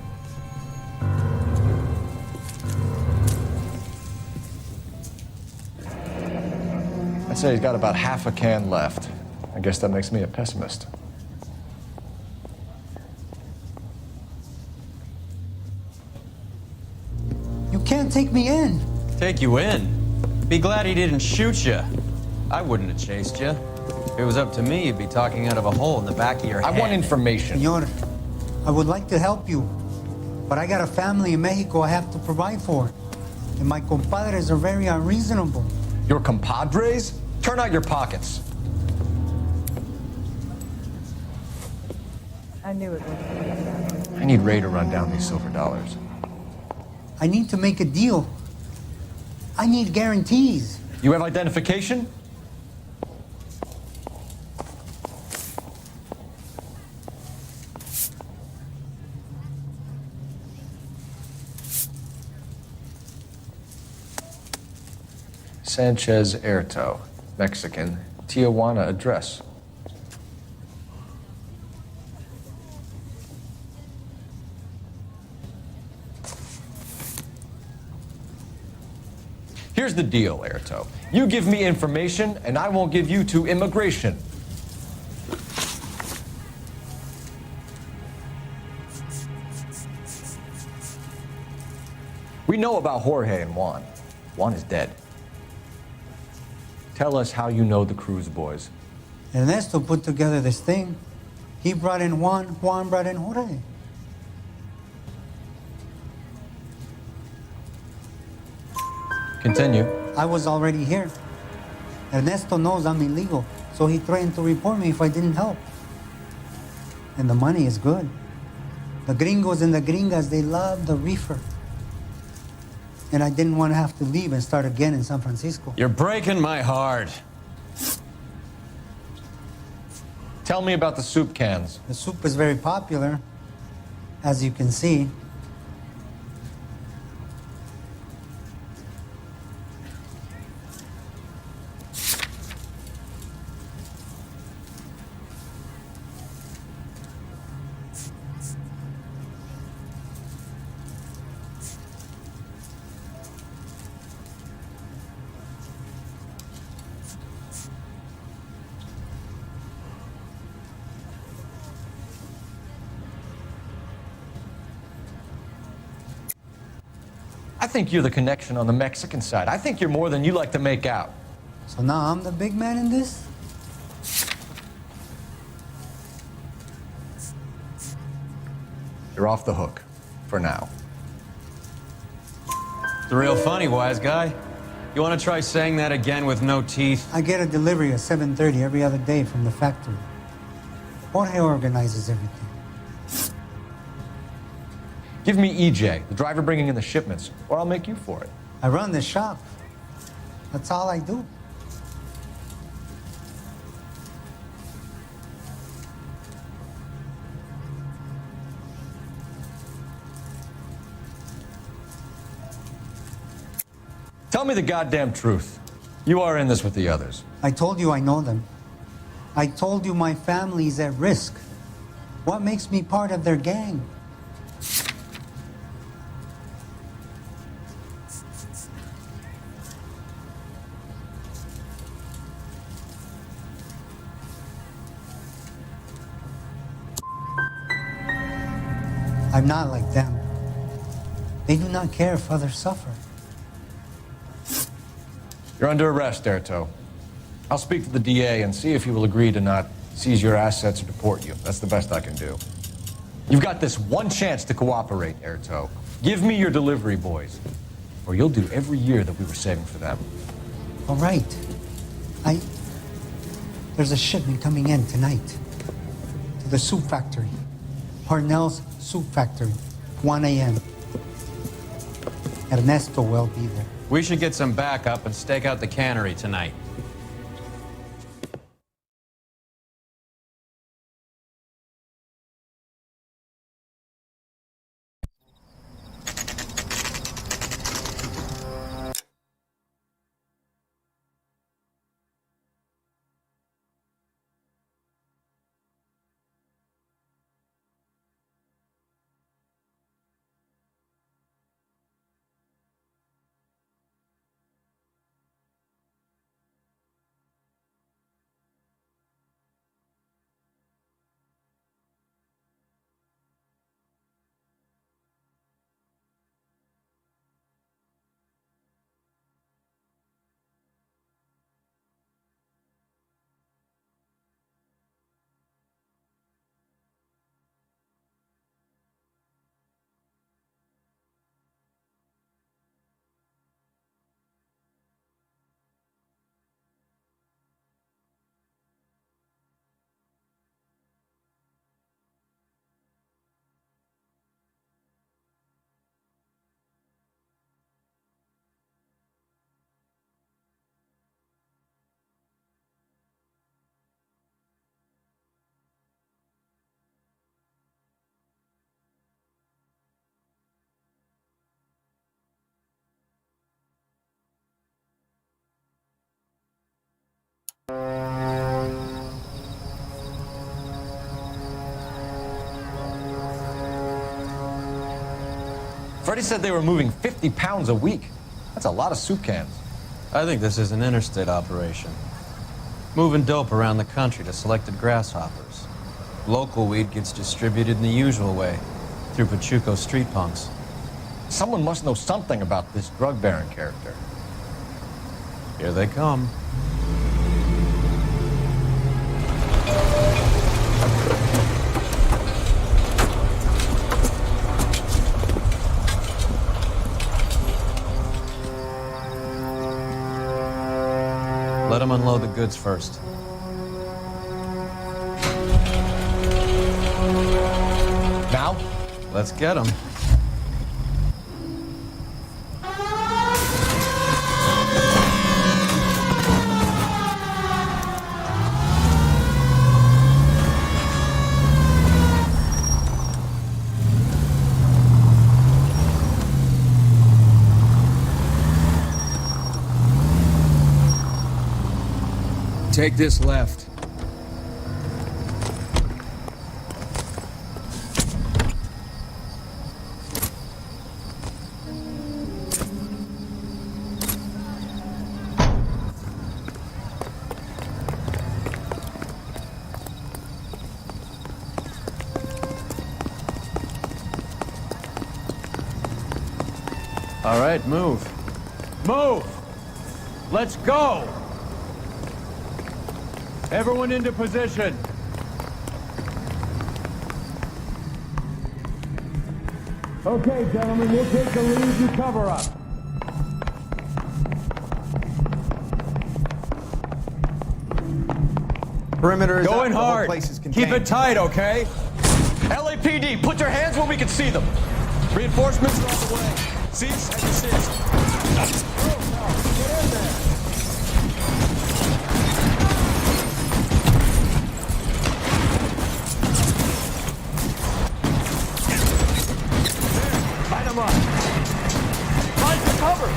I'd say he's got about half a can left. I guess that makes me a pessimist. You can't take me in. Take you in? Be glad he didn't shoot you. I wouldn't have chased you. If it was up to me, you'd be talking out of a hole in the back of your head. I want information. Senor, I would like to help you, but I got a family in Mexico I have to provide for. And my compadres are very unreasonable. Your compadres? Turn out your pockets. I knew it was. I need Ray to run down these silver dollars. I need to make a deal. I need guarantees. You have identification? Sanchez Erto, Mexican, Tijuana address. Here's the deal, Erto. You give me information, and I won't give you to immigration. We know about Jorge and Juan. Juan is dead. Tell us how you know the Cruz boys. Ernesto put together this thing. He brought in Juan, Juan brought in Jorge. Continue. I was already here. Ernesto knows I'm illegal, so he threatened to report me if I didn't help. And the money is good. The gringos and the gringas, they love the reefer. And I didn't want to have to leave and start again in San Francisco. You're breaking my heart. Tell me about the soup cans. The soup is very popular, as you can see. I think you're the connection on the Mexican side. I think you're more than you like to make out. So now I'm the big man in this? You're off the hook. For now. It's real funny, wise guy. You want to try saying that again with no teeth? I get a delivery at 7:30 every other day from the factory. Jorge organizes everything. Give me EJ, the driver bringing in the shipments, or I'll make you for it. I run the shop. That's all I do. Tell me the goddamn truth. You are in this with the others. I told you I know them. I told you my family's at risk. What makes me part of their gang? I'm not like them. They do not care if others suffer. You're under arrest, Erto. I'll speak to the DA and see if he will agree to not seize your assets or deport you. That's the best I can do. You've got this one chance to cooperate, Erto. Give me your delivery boys, or you'll do every year that we were saving for them. All right. There's a shipment coming in tonight to the soup factory. Parnell's soup factory, 1 a.m. Ernesto will be there. We should get some backup and stake out the cannery tonight. Freddie said they were moving 50 pounds a week. That's a lot of soup cans. I think this is an interstate operation. Moving dope around the country to selected grasshoppers. Local weed gets distributed in the usual way, through Pachuco street punks. Someone must know something about this drug baron character. Here they come. Let them unload the goods first. Now? Let's get them. Take this left. All right, move. Move! Let's go! Everyone into position. Okay, gentlemen, we'll take the lead. You cover up. Perimeter is Going up. The whole hard. place is Keep contained. it tight, okay? LAPD, put your hands where we can see them. Reinforcements are on the way. Cease and desist. Get in there. Light them up. Find the cover.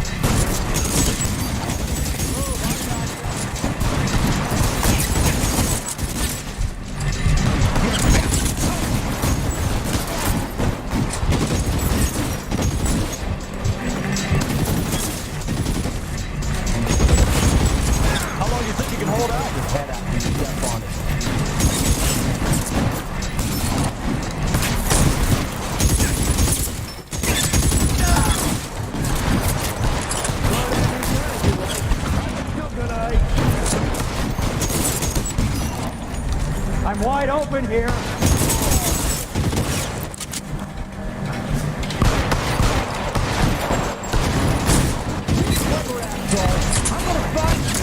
I'm wide open here. I'm gonna find you.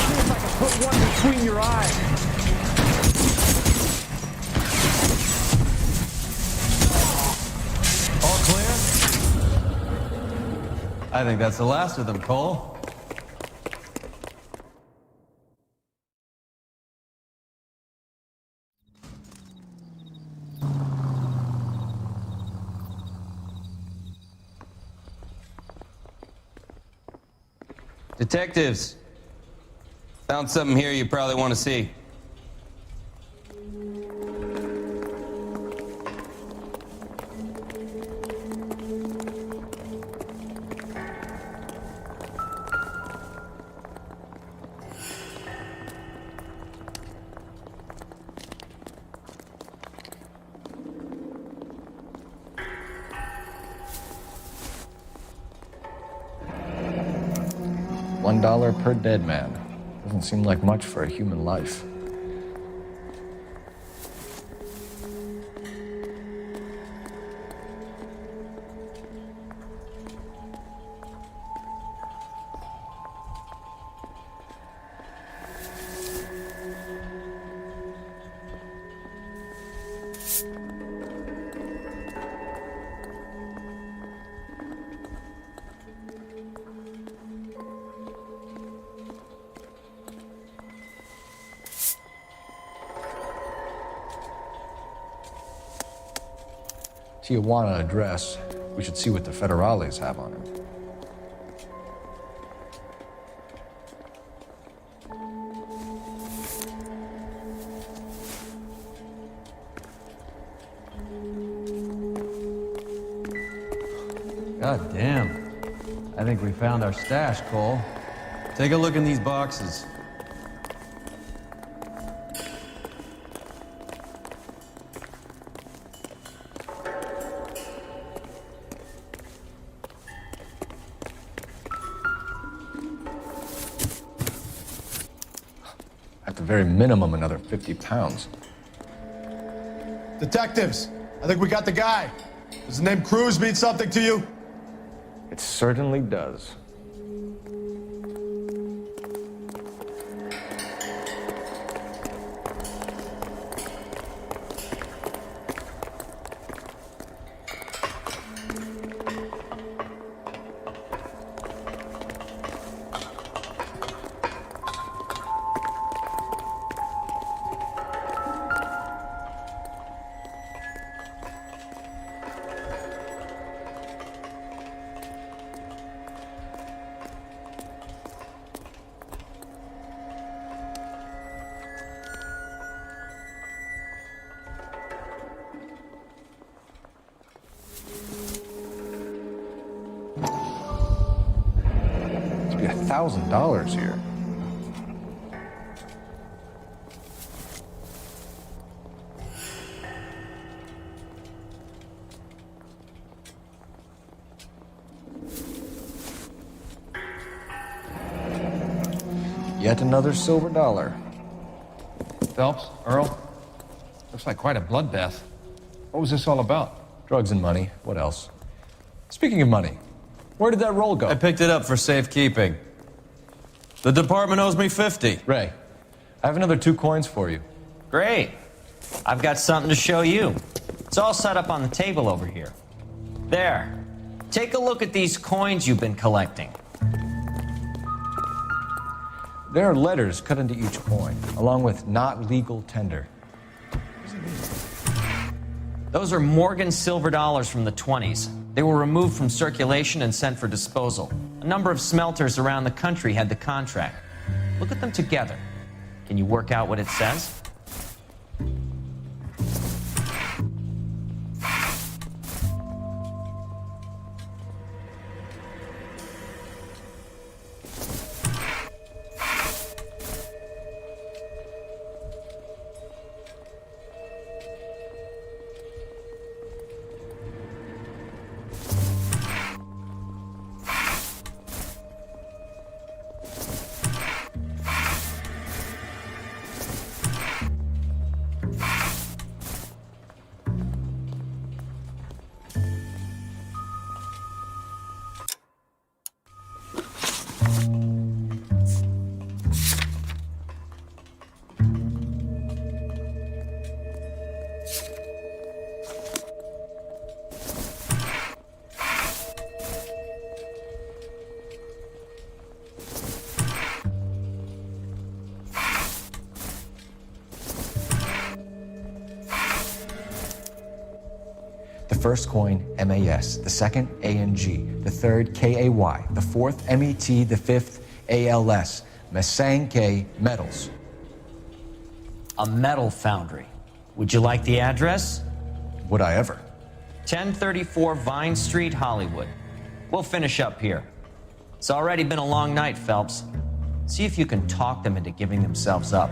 See if I can put one between your eyes. All clear? I think that's the last of them, Cole. Detectives, found something here you probably want to see. $1 per dead man. Doesn't seem like much for a human life. Tijuana address. We should see what the federales have on it. God damn. I think we found our stash, Cole. Take a look in these boxes. At the very minimum, another 50 pounds. Detectives, I think we got the guy. Does the name Cruz mean something to you? It certainly does. Be $1,000 here. Yet another silver dollar. Phelps, Earl, looks like quite a bloodbath. What was this all about? Drugs and money. What else? Speaking of money, where did that roll go? I picked it up for safekeeping. The department owes me 50. Ray, I have another 2 coins for you. Great. I've got something to show you. It's all set up on the table over here. There. Take a look at these coins you've been collecting. There are letters cut into each coin, along with not legal tender. Those are Morgan silver dollars from the 20s. They were removed from circulation and sent for disposal. A number of smelters around the country had the contract. Look at them together. Can you work out what it says? The first coin, MAS. The second, ANG. The third, KAY. The fourth, MET. The fifth, ALS. Masanke Metals. A metal foundry. Would you like the address? Would I ever? 1034 Vine Street, Hollywood. We'll finish up here. It's already been a long night, Phelps. See if you can talk them into giving themselves up.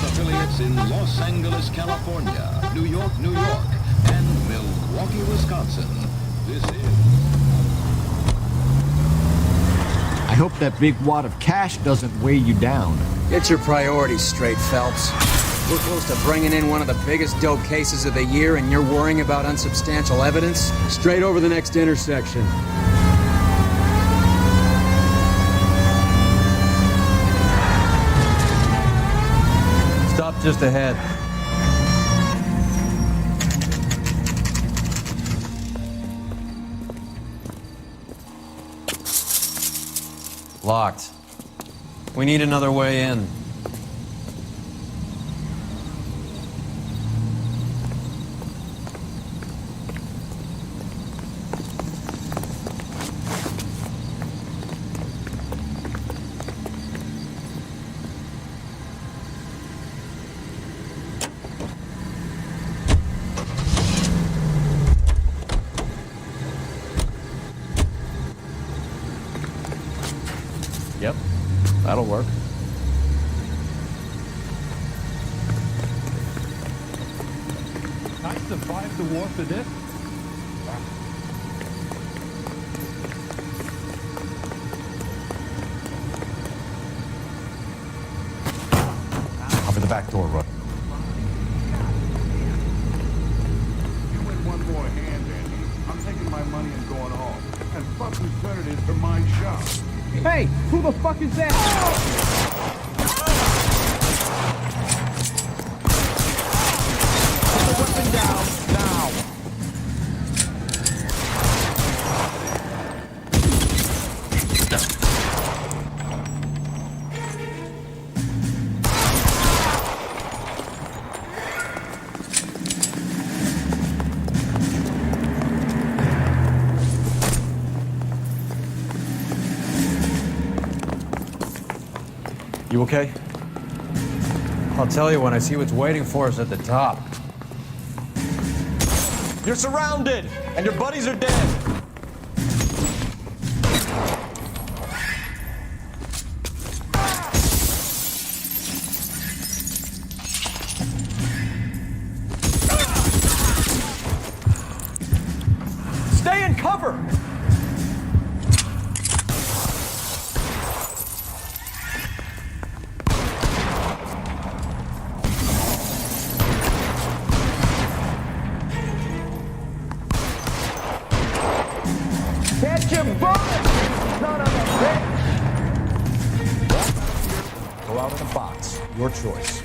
Affiliates in Los Angeles, California, New York, New York, and Milwaukee, Wisconsin. This is... I hope that big wad of cash doesn't weigh you down. Get your priorities straight, Phelps. We're close to bringing in one of the biggest dope cases of the year, and you're worrying about unsubstantial evidence? Straight over the next intersection. Stop just ahead. Locked. We need another way in. Yep, that'll work. I survived the war for this. Cover the back door, Rook. You win one more hand, Andy. I'm taking my money and going home. And fuck alternatives for my shop. Hey, who the fuck is that? Put the weapon down now. You okay? I'll tell you when I see what's waiting for us at the top. You're surrounded, and your buddies are dead. Stay in cover! Catch your bullet, son of a bitch! Go out in a box. Your choice.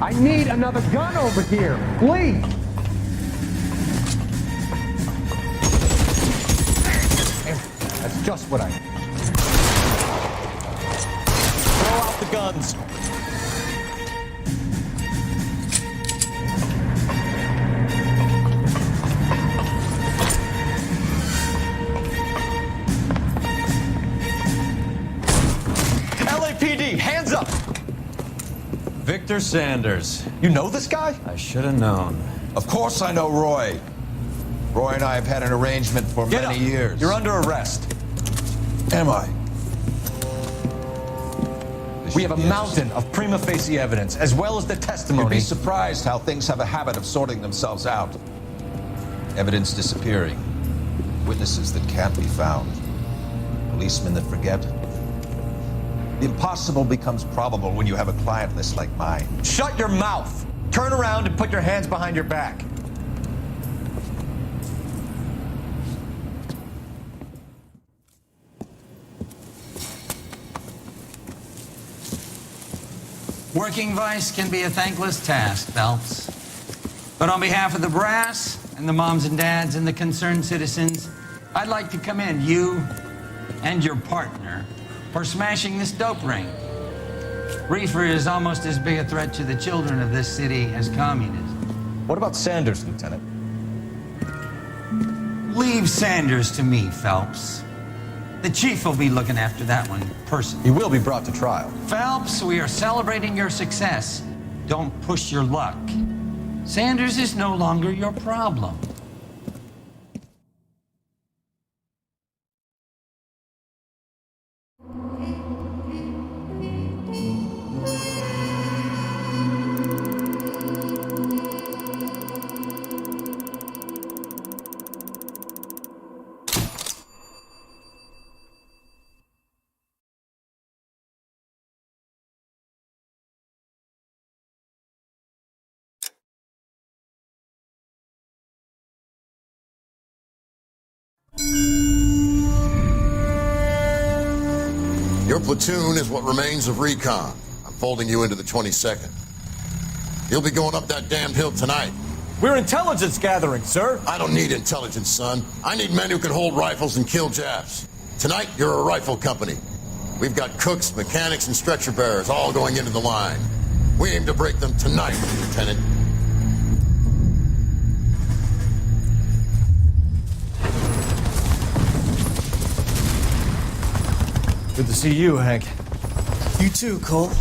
I need another gun over here, please! That's just what I need. Throw out the guns. LAPD, hands up! Victor Sanders. You know this guy? I should have known. Of course I know Roy. Roy and I have had an arrangement for many years. You're under arrest. Am I? We have a mountain of prima facie evidence, as well as the You'd testimony. be surprised how things have a habit of sorting themselves out. Evidence disappearing. Witnesses that can't be found. Policemen that forget. The impossible becomes probable when you have a client list like mine. Shut your mouth! Turn around and put your hands behind your back. Working vice can be a thankless task, Phelps. But on behalf of the brass and the moms and dads and the concerned citizens, I'd like to commend you and your partner for smashing this dope ring. Reefer is almost as big a threat to the children of this city as communism. What about Sanders, Lieutenant? Leave Sanders to me, Phelps. The chief will be looking after that one personally. He will be brought to trial. Phelps, we are celebrating your success. Don't push your luck. Sanders is no longer your problem. Your platoon is what remains of recon. I'm folding you into the 22nd. You'll be going up that damned hill tonight. We're intelligence gathering, sir. I don't need intelligence, son. I need men who can hold rifles and kill Japs. Tonight, you're a rifle company. We've got cooks, mechanics, and stretcher bearers all going into the line. We aim to break them tonight, Lieutenant. Good to see you, Hank. You too, Cole.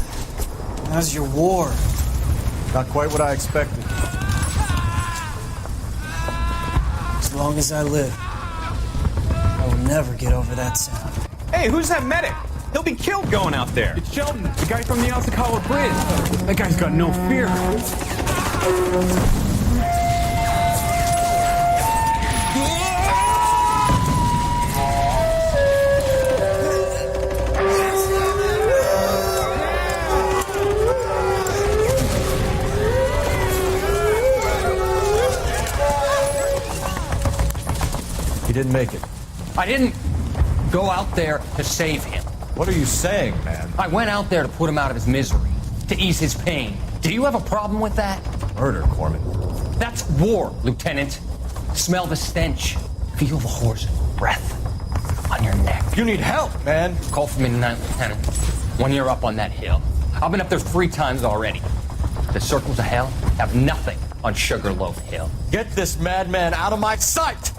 How's your war? Not quite what I expected. As long as I live, I will never get over that sound. Hey, who's that medic? He'll be killed going out there. It's Sheldon, the guy from the Osakawa Bridge. That guy's got no fear. He didn't make it. I didn't. Go out there to save him. What are you saying, man? I went out there to put him out of his misery, to ease his pain. Do you have a problem with that? Murder, Corman. That's war, Lieutenant. Smell the stench. Feel the horse's breath on your neck. You need help, man. Call for me tonight, Lieutenant, when you're up on that hill. I've been up there 3 times already. The circles of hell have nothing on Sugarloaf Hill. Get this madman out of my sight!